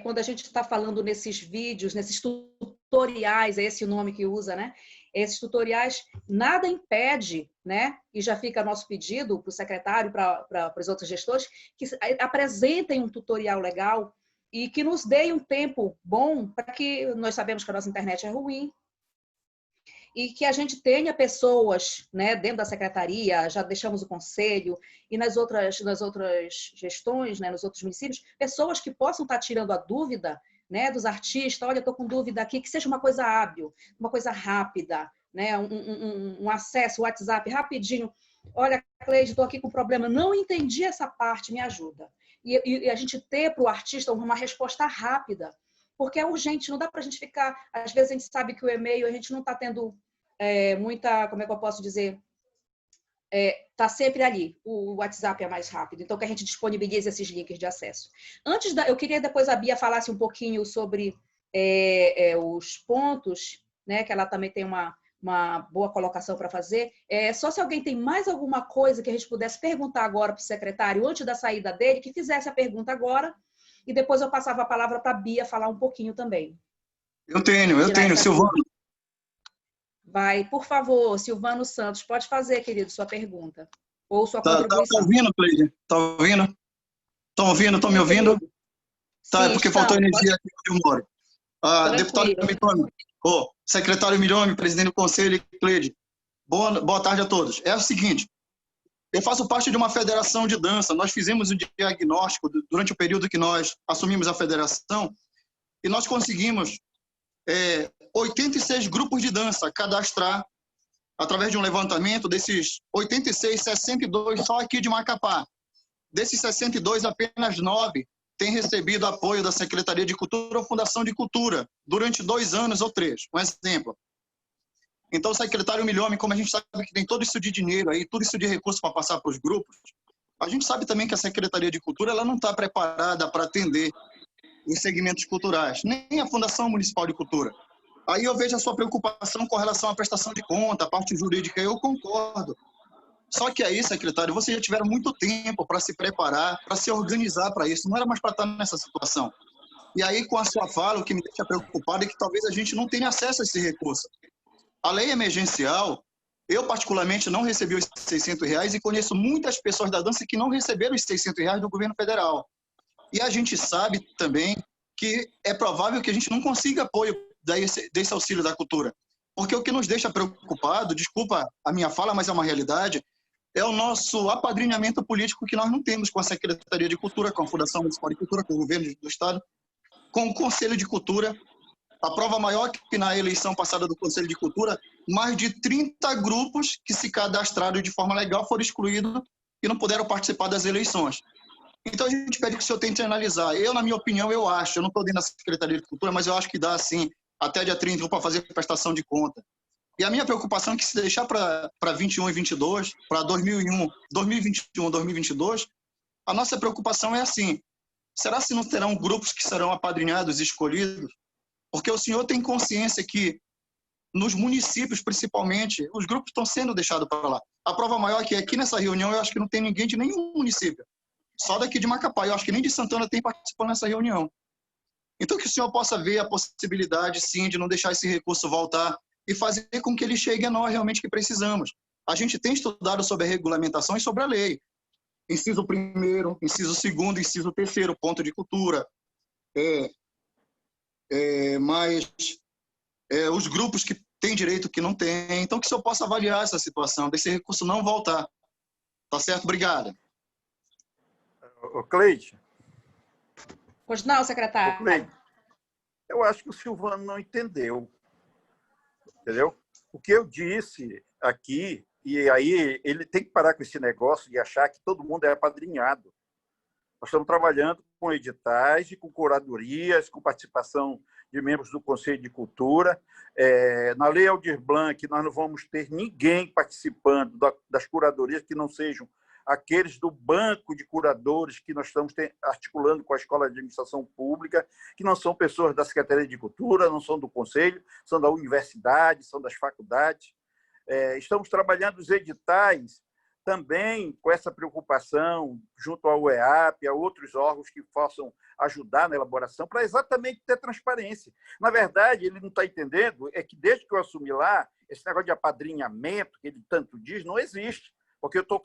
quando a gente está falando nesses vídeos, nesses tutoriais, é esse o nome que usa, né? Esses tutoriais, nada impede, né? E já fica nosso pedido para o secretário, para os outros gestores, que apresentem um tutorial legal e que nos deem um tempo bom, para que nós sabemos que a nossa internet é ruim, e que a gente tenha pessoas, né, dentro da secretaria, já deixamos o conselho, e nas outras gestões, né, nos outros municípios, pessoas que possam estar tirando a dúvida, né, dos artistas. Olha, estou com dúvida aqui, que seja uma coisa hábil, uma coisa rápida, né, um acesso, WhatsApp rapidinho. Olha, Cleide, estou aqui com problema, não entendi essa parte, me ajuda. E a gente ter para o artista uma resposta rápida, porque é urgente, não dá para a gente ficar... Às vezes a gente sabe que o e-mail, a gente não está tendo muita, como é que eu posso dizer, está sempre ali, o WhatsApp é mais rápido, então que a gente disponibilize esses links de acesso. Eu queria depois a Bia falasse um pouquinho sobre os pontos, né, que ela também tem uma boa colocação para fazer. Só se alguém tem mais alguma coisa que a gente pudesse perguntar agora para o secretário, antes da saída dele, que fizesse a pergunta agora, e depois eu passava a palavra para a Bia falar um pouquinho também. Eu tenho, Silvano. Vai, por favor, Silvano Santos, pode fazer, querido, sua pergunta ou sua Tá contribuição. ouvindo, Cleide? Tá ouvindo? Estão ouvindo? Estão me ouvindo? Tá, é porque faltou energia aqui onde eu moro. Deputado Milhome, secretário Milhome, presidente do Conselho, Cleide, boa tarde a todos. É o seguinte, eu faço parte de uma federação de dança. Nós fizemos um diagnóstico durante o período que nós assumimos a federação e nós conseguimos 86 grupos de dança cadastrar através de um levantamento. Desses 86, 62 só aqui de Macapá. Desses 62, apenas 9 têm recebido apoio da Secretaria de Cultura ou Fundação de Cultura durante 2 anos ou 3. Um exemplo. Então, o secretário Milhome, como a gente sabe que tem todo isso de dinheiro aí, tudo isso de recurso para passar para os grupos, a gente sabe também que a Secretaria de Cultura ela não está preparada para atender os segmentos culturais, nem a Fundação Municipal de Cultura. Aí eu vejo a sua preocupação com relação à prestação de conta, a parte jurídica, eu concordo. Só que aí, secretário, vocês já tiveram muito tempo para se preparar, para se organizar para isso, não era mais para estar nessa situação. E aí, com a sua fala, o que me deixa preocupado é que talvez a gente não tenha acesso a esse recurso. A lei emergencial, eu particularmente não recebi os R$600 e conheço muitas pessoas da dança que não receberam os R$600 do governo federal. E a gente sabe também que é provável que a gente não consiga apoio desse auxílio da cultura. Porque o que nos deixa preocupado, desculpa a minha fala, mas é uma realidade, é o nosso apadrinhamento político que nós não temos com a Secretaria de Cultura, com a Fundação Municipal de Cultura, com o governo do Estado, com o Conselho de Cultura. A prova maior que na eleição passada do Conselho de Cultura, mais de 30 grupos que se cadastraram de forma legal foram excluídos e não puderam participar das eleições. Então a gente pede que o senhor tente analisar. Eu, na minha opinião, eu não estou dentro da Secretaria de Cultura, mas eu acho que dá, sim, até dia 31 para fazer prestação de conta. E a minha preocupação é que se deixar para 21 e 22, para 2021, 2022, a nossa preocupação é assim, será se não terão grupos que serão apadrinhados e escolhidos? Porque o senhor tem consciência que nos municípios, principalmente, os grupos estão sendo deixados para lá. A prova maior é que aqui nessa reunião eu acho que não tem ninguém de nenhum município. Só daqui de Macapá. Eu acho que nem de Santana tem participando nessa reunião. Então que o senhor possa ver a possibilidade, sim, de não deixar esse recurso voltar e fazer com que ele chegue a nós realmente que precisamos. A gente tem estudado sobre a regulamentação e sobre a lei. Inciso 1º, inciso 2º, inciso 3º, ponto de cultura. Mas os grupos que têm direito, que não têm. Então, que o senhor possa avaliar essa situação, desse recurso não voltar. Tá certo? Obrigado. Cleide. Pois não, secretário. Cleide, eu acho que o Silvano não entendeu. Entendeu? O que eu disse aqui, e aí ele tem que parar com esse negócio de achar que todo mundo é apadrinhado. Nós estamos trabalhando com editais e com curadorias, com participação de membros do Conselho de Cultura. Na Lei Aldir Blanc, nós não vamos ter ninguém participando das curadorias que não sejam aqueles do banco de curadores que nós estamos articulando com a Escola de Administração Pública, que não são pessoas da Secretaria de Cultura, não são do Conselho, são da universidade, são das faculdades. Estamos trabalhando os editais também com essa preocupação junto ao EAP, a outros órgãos que possam ajudar na elaboração, para exatamente ter transparência. Na verdade, ele não está entendendo, é que desde que eu assumi lá, esse negócio de apadrinhamento, que ele tanto diz, não existe, porque eu estou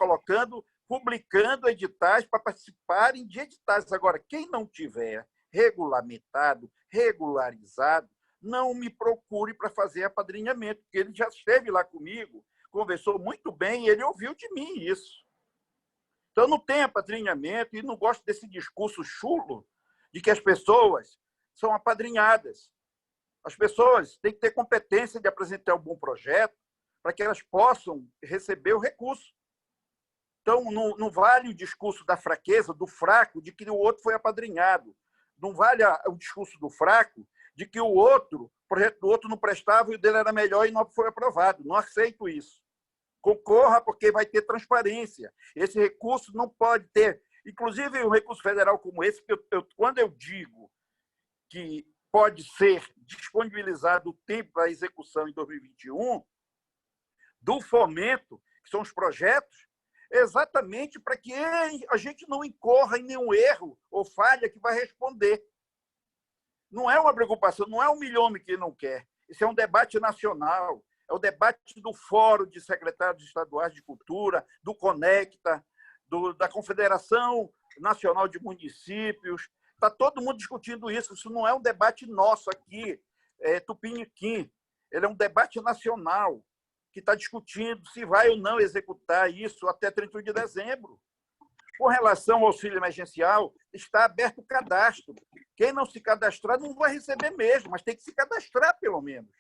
publicando editais para participarem de editais. Agora, quem não tiver regulamentado, regularizado, não me procure para fazer apadrinhamento, porque ele já esteve lá comigo, conversou muito bem e ele ouviu de mim isso. Então, não tem apadrinhamento e não gosto desse discurso chulo de que as pessoas são apadrinhadas. As pessoas têm que ter competência de apresentar um bom projeto para que elas possam receber o recurso. Então, não vale o discurso da fraqueza, do fraco, de que o outro foi apadrinhado. Não vale o discurso do fraco, de que o projeto do outro não prestava e o dele era melhor e não foi aprovado. Não aceito isso. Concorra, porque vai ter transparência. Esse recurso não pode ter... Inclusive, um recurso federal como esse, quando eu digo que pode ser disponibilizado o tempo para execução em 2021, do fomento, que são os projetos, exatamente para que a gente não incorra em nenhum erro ou falha que vai responder. Não é uma preocupação, não é um Milhome que não quer. Isso é um debate nacional. é o debate do Fórum de Secretários Estaduais de Cultura, do Conecta, da Confederação Nacional de Municípios. Está todo mundo discutindo isso. Isso não é um debate nosso aqui, Tupiniquim. Ele é um debate nacional que está discutindo se vai ou não executar isso até 31 de dezembro. Com relação ao auxílio emergencial, está aberto o cadastro. Quem não se cadastrar não vai receber mesmo, mas tem que se cadastrar, pelo menos.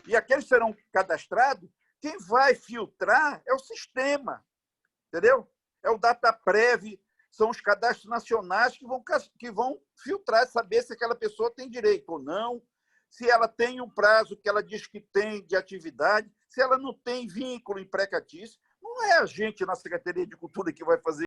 E aqueles que serão cadastrados, quem vai filtrar é o sistema, entendeu? É o DataPrev, são os cadastros nacionais que vão filtrar, saber se aquela pessoa tem direito ou não, se ela tem um prazo que ela diz que tem de atividade, se ela não tem vínculo empregatício. Não é a gente na Secretaria de Cultura que vai fazer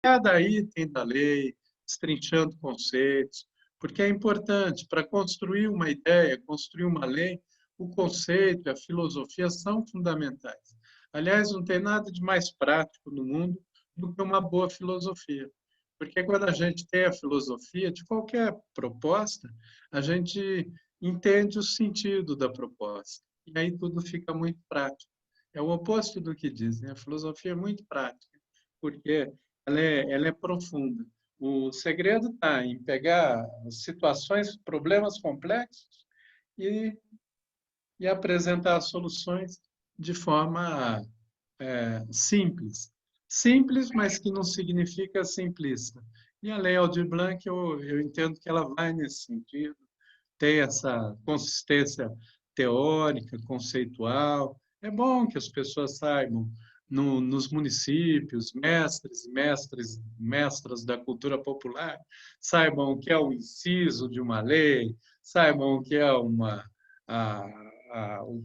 cada item da lei, destrinchando conceitos, porque é importante para construir uma ideia, construir uma lei, o conceito e a filosofia são fundamentais. Aliás, não tem nada de mais prático no mundo do que uma boa filosofia. Porque quando a gente tem a filosofia de qualquer proposta, a gente entende o sentido da proposta. E aí tudo fica muito prático. É o oposto do que dizem. A filosofia é muito prática, porque ela é profunda. O segredo está em pegar situações, problemas complexos e apresentar soluções de forma simples. Simples, mas que não significa simplista. E a Lei Aldir Blanc, eu entendo que ela vai nesse sentido, tem essa consistência teórica, conceitual. É bom que as pessoas saibam, nos municípios, mestres e mestras da cultura popular, saibam o que é o inciso de uma lei, saibam o que é o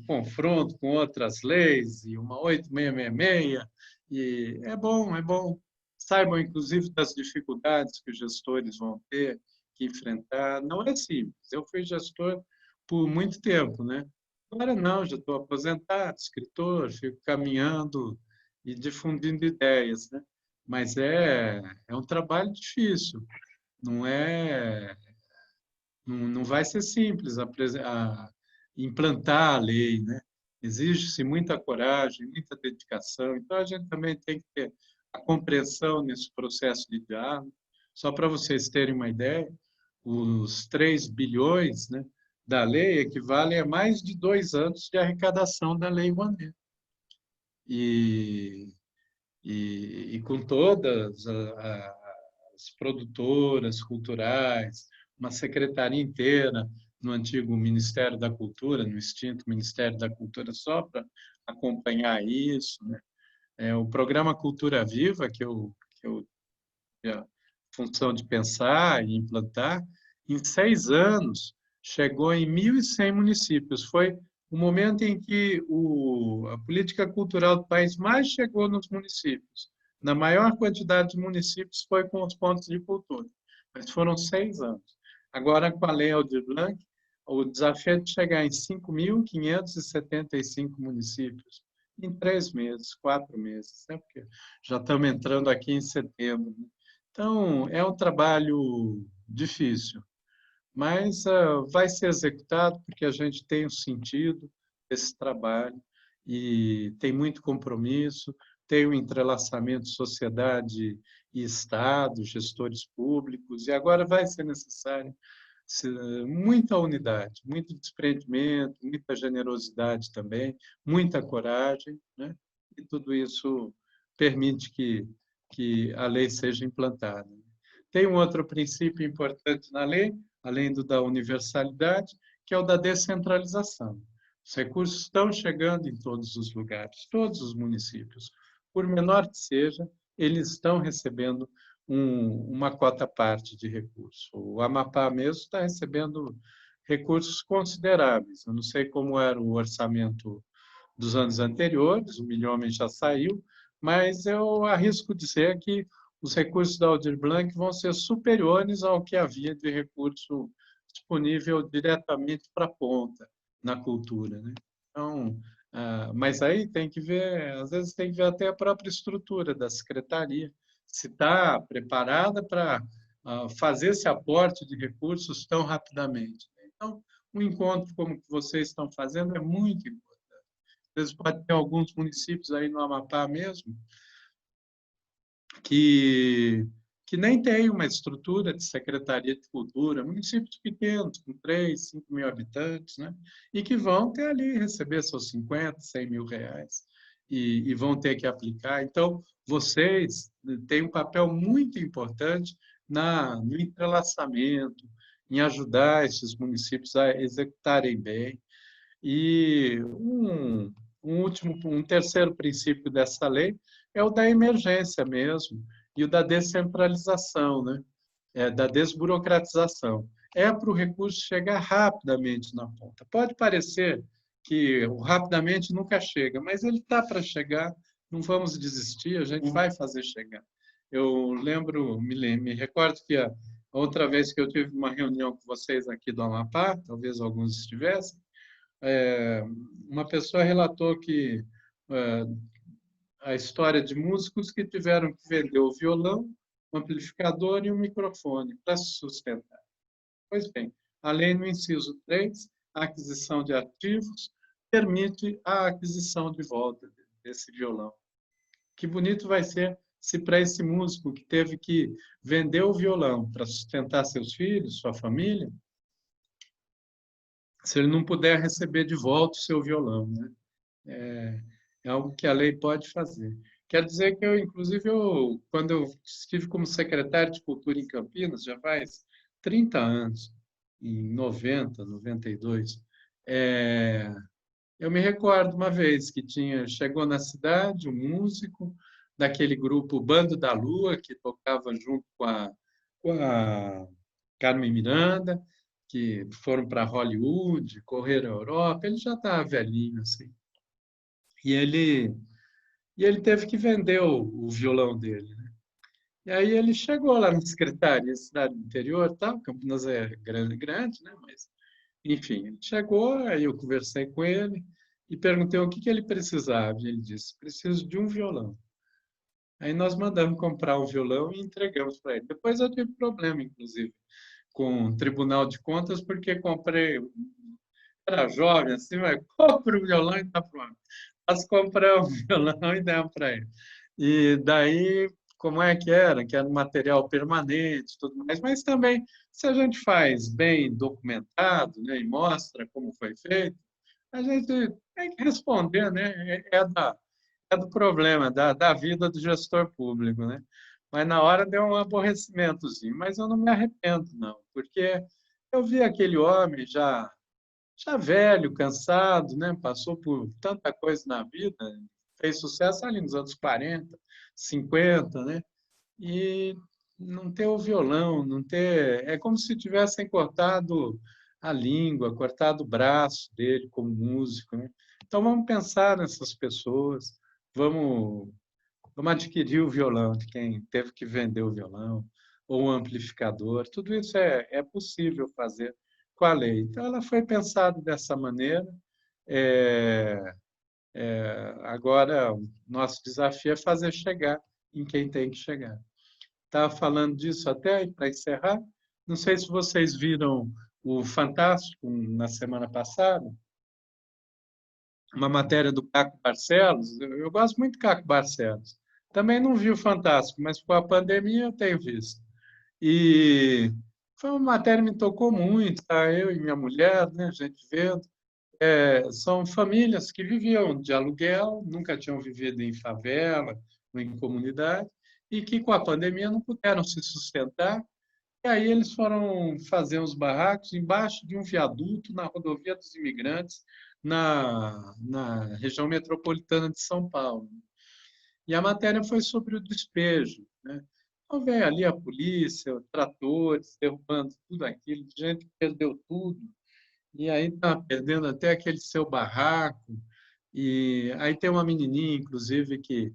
confronto com outras leis, e uma 8666, e é bom, é bom. Saibam, inclusive, das dificuldades que os gestores vão ter que enfrentar. Não é simples. Eu fui gestor por muito tempo, né? Agora não, já estou aposentado, escritor, fico caminhando e difundindo ideias, né? Mas é um trabalho difícil. Não vai ser simples implantar a lei, né? Exige-se muita coragem, muita dedicação. Então, a gente também tem que ter a compreensão nesse processo de diálogo. Só para vocês terem uma ideia, os 3 bilhões, né, da lei equivalem a mais de 2 anos de arrecadação da Lei Rouanet. E com todas as produtoras culturais, uma secretaria inteira no antigo Ministério da Cultura, no extinto Ministério da Cultura, só para acompanhar isso, né? O programa Cultura Viva, que eu tive a função de pensar e implantar, em 6 anos, chegou em 1.100 municípios. Foi o momento em que a política cultural do país mais chegou nos municípios. Na maior quantidade de municípios foi com os pontos de cultura, mas foram 6 anos. Agora, com a Lei Aldir Blanc, o desafio é de chegar em 5.575 municípios em 3 meses, 4 meses, né? Porque já estamos entrando aqui em setembro, né? Então, é um trabalho difícil, mas vai ser executado porque a gente tem o sentido desse trabalho e tem muito compromisso, tem o entrelaçamento sociedade e Estado, gestores públicos, e agora vai ser necessário muita unidade, muito desprendimento, muita generosidade também, muita coragem, né? E tudo isso permite que a lei seja implantada. Tem um outro princípio importante na lei, além do da universalidade, que é o da descentralização. Os recursos estão chegando em todos os lugares, todos os municípios. Por menor que seja, eles estão recebendo uma quota parte de recursos. O Amapá mesmo está recebendo recursos consideráveis. Eu não sei como era o orçamento dos anos anteriores, o milhão já saiu, mas eu arrisco dizer que os recursos da Aldir Blanc vão ser superiores ao que havia de recurso disponível diretamente para a ponta na cultura, né? Então, mas aí tem que ver, às vezes tem que ver até a própria estrutura da secretaria, se está preparada para fazer esse aporte de recursos tão rapidamente. Então, um encontro como o que vocês estão fazendo é muito importante. Às vezes pode ter alguns municípios aí no Amapá mesmo que nem tem uma estrutura de secretaria de cultura, municípios pequenos, com 3, 5 mil habitantes, né? E que vão ter ali, receber seus 50, 100 mil reais e vão ter que aplicar. Então, vocês têm um papel muito importante no entrelaçamento, em ajudar esses municípios a executarem bem. E um terceiro princípio dessa lei é o da emergência mesmo, e o da descentralização, né? Da desburocratização. É para o recurso chegar rapidamente na ponta. Pode parecer que o rapidamente nunca chega, mas ele está para chegar, não vamos desistir, a gente vai fazer chegar. Eu lembro, me recordo que a outra vez que eu tive uma reunião com vocês aqui do Amapá, talvez alguns estivessem, uma pessoa relatou que a história de músicos que tiveram que vender o violão, um amplificador e um microfone para se sustentar. Pois bem, a lei no inciso 3, a aquisição de ativos, permite a aquisição de volta desse violão. Que bonito vai ser se para esse músico que teve que vender o violão para sustentar seus filhos, sua família, se ele não puder receber de volta o seu violão, né? É algo que a lei pode fazer. Quer dizer que inclusive, quando eu estive como secretário de Cultura em Campinas, já faz 30 anos, em 90, 92, eu me recordo uma vez que chegou na cidade um músico daquele grupo Bando da Lua, que tocava junto com a Carmen Miranda, que foram para Hollywood, correram a Europa. Ele já estava velhinho, assim. E ele teve que vender o violão dele, né? E aí ele chegou lá na secretaria, cidade do interior, tá? Campinas é grande, né? Mas, enfim, ele chegou, aí eu conversei com ele e perguntei o que ele precisava. E ele disse, preciso de um violão. Aí nós mandamos comprar um violão e entregamos para ele. Depois eu tive problema, inclusive, com o Tribunal de Contas, porque comprei, era jovem, assim, mas compra o violão e está pronto. Nós compramos o violão e demos para ele. E daí, como é que era? Que era um material permanente, tudo mais, mas também, se a gente faz bem documentado, né, e mostra como foi feito, a gente tem que responder, né? É do problema, da vida do gestor público, né? Mas na hora deu um aborrecimentozinho, mas eu não me arrependo, não, porque eu vi aquele homem já velho, cansado, né? Passou por tanta coisa na vida, fez sucesso ali nos anos 40, 50, né? E não ter o violão, não ter... É como se tivessem cortado a língua, cortado o braço dele como músico, né? Então vamos pensar nessas pessoas, vamos adquirir o violão de quem teve que vender o violão, ou um amplificador, tudo isso é possível fazer com a lei. Então, ela foi pensada dessa maneira. Agora, o nosso desafio é fazer chegar em quem tem que chegar. Estava falando disso até, para encerrar, não sei se vocês viram o Fantástico na semana passada, uma matéria do Caco Barcelos. Eu gosto muito do Caco Barcelos. Também não vi o Fantástico, mas com a pandemia eu tenho visto. E foi uma matéria que me tocou muito, tá? Eu e minha mulher, né, a gente vendo. São famílias que viviam de aluguel, nunca tinham vivido em favela ou em comunidade, e que com a pandemia não puderam se sustentar. E aí eles foram fazer uns barracos embaixo de um viaduto na rodovia dos imigrantes, na região metropolitana de São Paulo. E a matéria foi sobre o despejo, né? Então, vem ali a polícia, tratores, derrubando tudo aquilo, gente que perdeu tudo, e aí está perdendo até aquele seu barraco. E aí tem uma menininha, inclusive, que,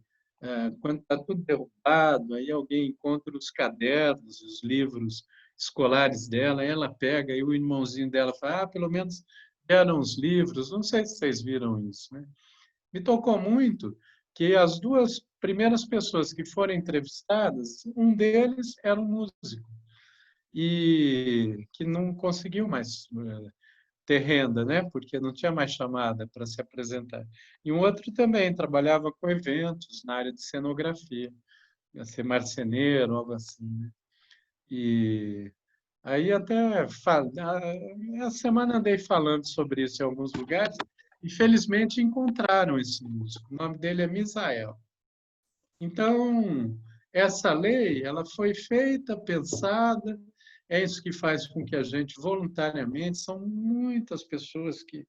quando está tudo derrubado, aí alguém encontra os cadernos, os livros escolares dela, aí ela pega, e o irmãozinho dela fala, pelo menos deram os livros, não sei se vocês viram isso, né? Me tocou muito que as duas primeiras pessoas que foram entrevistadas, um deles era um músico, e que não conseguiu mais ter renda, né? Porque não tinha mais chamada para se apresentar. E um outro também trabalhava com eventos na área de cenografia, ia ser marceneiro, algo assim, né? E aí até a semana andei falando sobre isso em alguns lugares, e felizmente encontraram esse músico. O nome dele é Misael. Então, essa lei, ela foi feita, pensada, é isso que faz com que a gente, voluntariamente, são muitas pessoas que,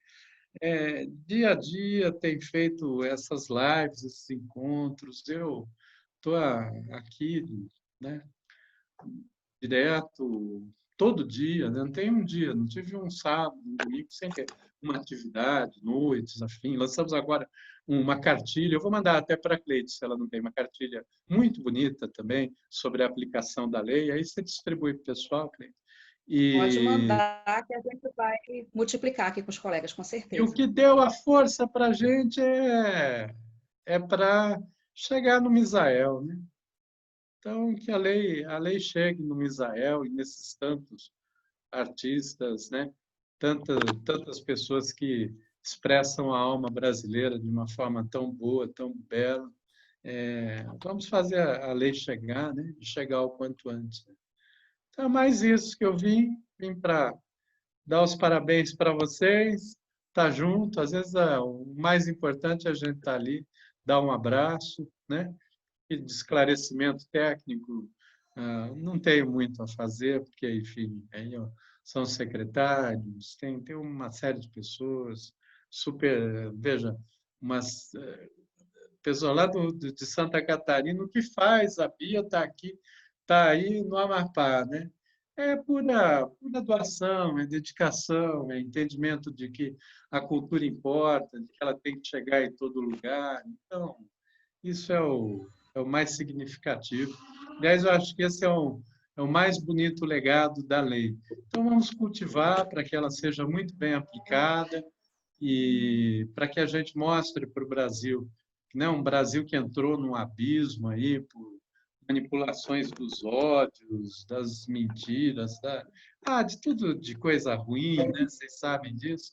dia a dia, têm feito essas lives, esses encontros. Eu estou aqui, né, direto, todo dia, né? Não tem um dia, não tive um sábado, um domingo, sem ter uma atividade, noites, afim. Lançamos agora uma cartilha, eu vou mandar até para a Cleide, se ela não tem uma cartilha muito bonita também sobre a aplicação da lei, aí você distribui para o pessoal, Cleide. Pode E, mandar que a gente vai multiplicar aqui com os colegas, com e o certeza. que deu a força para a gente é para chegar no Misael, né? Então, que a lei chegue no Misael e nesses tantos artistas, né? Tantas pessoas que expressam a alma brasileira de uma forma tão boa, tão bela. Vamos fazer a lei chegar, né? E chegar o quanto antes. Então, é mais isso que eu vim para dar os parabéns para vocês, estar junto. Às vezes, o mais importante é a gente estar ali, dar um abraço, né? E de esclarecimento técnico, não tenho muito a fazer, porque, enfim, aí, ó, são secretários, tem uma série de pessoas, veja, umas pessoas lá de Santa Catarina, o que faz? A Bia está aí no Amapá, né? É pura doação, é dedicação, é entendimento de que a cultura importa, de que ela tem que chegar em todo lugar. Então, isso é o mais significativo. Aliás, eu acho que esse é o mais bonito legado da lei. Então, vamos cultivar para que ela seja muito bem aplicada e para que a gente mostre para o Brasil, né, um Brasil que entrou num abismo aí por manipulações dos ódios, das mentiras, de tudo de coisa ruim, né? Vocês sabem disso.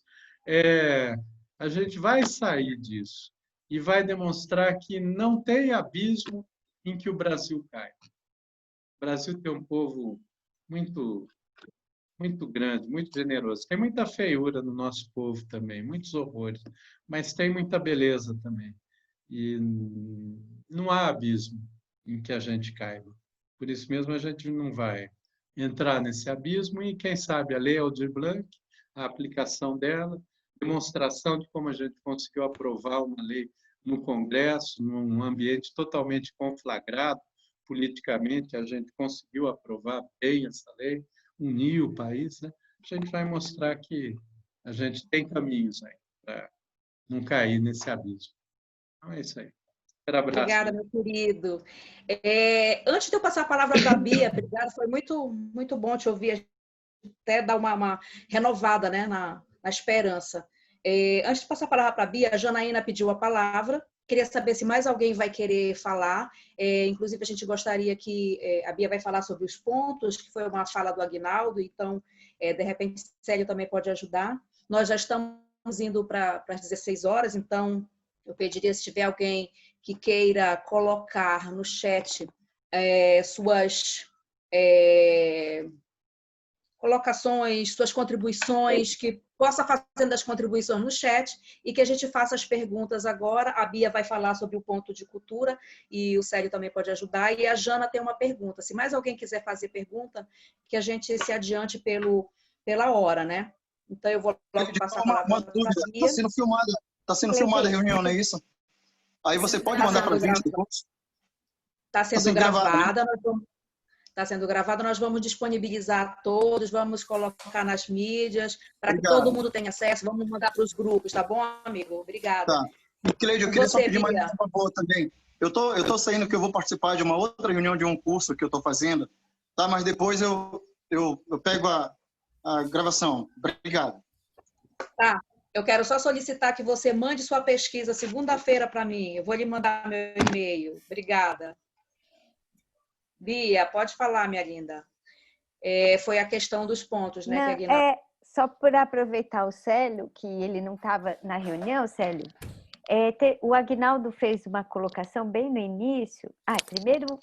A gente vai sair disso e vai demonstrar que não tem abismo em que o Brasil cai. O Brasil tem um povo muito, muito grande, muito generoso. Tem muita feiura no nosso povo também, muitos horrores, mas tem muita beleza também. E não há abismo em que a gente caiba. Por isso mesmo a gente não vai entrar nesse abismo e, quem sabe, a Lei Aldir Blanc, a aplicação dela, demonstração de como a gente conseguiu aprovar uma lei no Congresso, num ambiente totalmente conflagrado politicamente, a gente conseguiu aprovar bem essa lei, unir o país, né? A gente vai mostrar que a gente tem caminhos aí para não cair nesse abismo. Então é isso aí. Um abraço. Obrigada, meu querido. Antes de eu passar a palavra para a Bia, obrigada, foi muito, muito bom te ouvir, até dar uma renovada, né, na esperança. Antes de passar a palavra para a Bia, a Janaína pediu a palavra. Queria saber se mais alguém vai querer falar. Inclusive, a gente gostaria que a Bia vai falar sobre os pontos, que foi uma fala do Aguinaldo, então, de repente, Célio também pode ajudar. Nós já estamos indo para as 16 horas, então, eu pediria, se tiver alguém que queira colocar no chat suas colocações, suas contribuições, que possa fazendo as contribuições no chat e que a gente faça as perguntas agora. A Bia vai falar sobre o ponto de cultura e o Célio também pode ajudar. E a Jana tem uma pergunta. Se mais alguém quiser fazer pergunta, que a gente se adiante pela hora, né? Então, eu vou logo passar a palavra para a Bia. Está sendo filmada a reunião, não é isso? Aí você pode mandar para a gente depois? Está sendo gravada, né? Está sendo gravada, nós vamos disponibilizar a todos, vamos colocar nas mídias, para que todo mundo tenha acesso, vamos mandar para os grupos, tá bom, amigo? Obrigada. Tá. E, Cleide, eu queria só pedir mais um favor também. Eu tô saindo que eu vou participar de uma outra reunião de um curso que eu estou fazendo, tá? Mas depois eu pego a gravação. Obrigado. Tá. Eu quero só solicitar que você mande sua pesquisa segunda-feira para mim. Eu vou lhe mandar meu e-mail. Obrigada. Bia, pode falar, minha linda. Foi a questão dos pontos, né? Não, só por aproveitar o Célio, que ele não estava na reunião, Célio, o Aguinaldo fez uma colocação bem no início. Primeiro,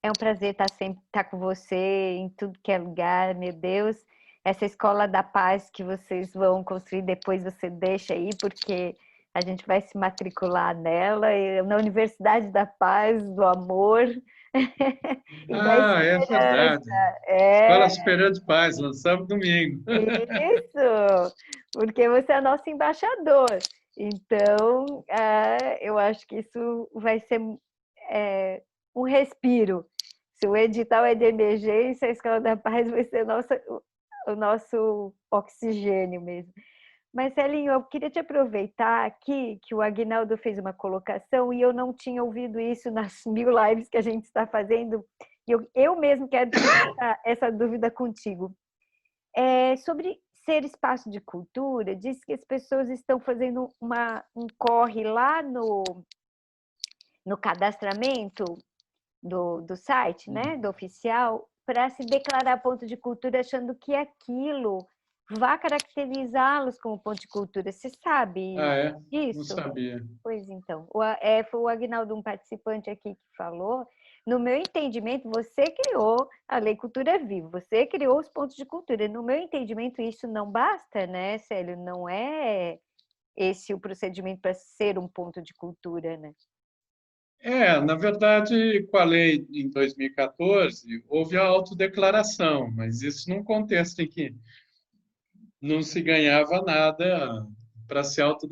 é um prazer estar com você em tudo que é lugar, meu Deus. Essa escola da paz que vocês vão construir, depois você deixa aí, porque a gente vai se matricular nela, na Universidade da Paz, do Amor. É verdade. Escola Esperando Paz, lançamos domingo. Isso, porque você é nosso embaixador. Então, eu acho que isso vai ser um respiro. Se o edital é de emergência, a Escola da Paz vai ser o nosso oxigênio mesmo. Marcelinho, eu queria te aproveitar aqui que o Aguinaldo fez uma colocação e eu não tinha ouvido isso nas 1000 lives que a gente está fazendo. E eu mesmo quero tirar essa dúvida contigo. Sobre ser espaço de cultura, diz que as pessoas estão fazendo um corre lá no cadastramento do site, né, do oficial, para se declarar ponto de cultura, achando que aquilo vai caracterizá-los como ponto de cultura. Você sabe disso? Não sabia. Pois então. Foi o Aguinaldo, um participante aqui, que falou. No meu entendimento, você criou a Lei Cultura Viva, você criou os pontos de cultura. No meu entendimento, isso não basta, né, Célio? Não é esse o procedimento para ser um ponto de cultura, né? Na verdade, com a lei em 2014, houve a autodeclaração, mas isso num contexto em que não se ganhava nada para se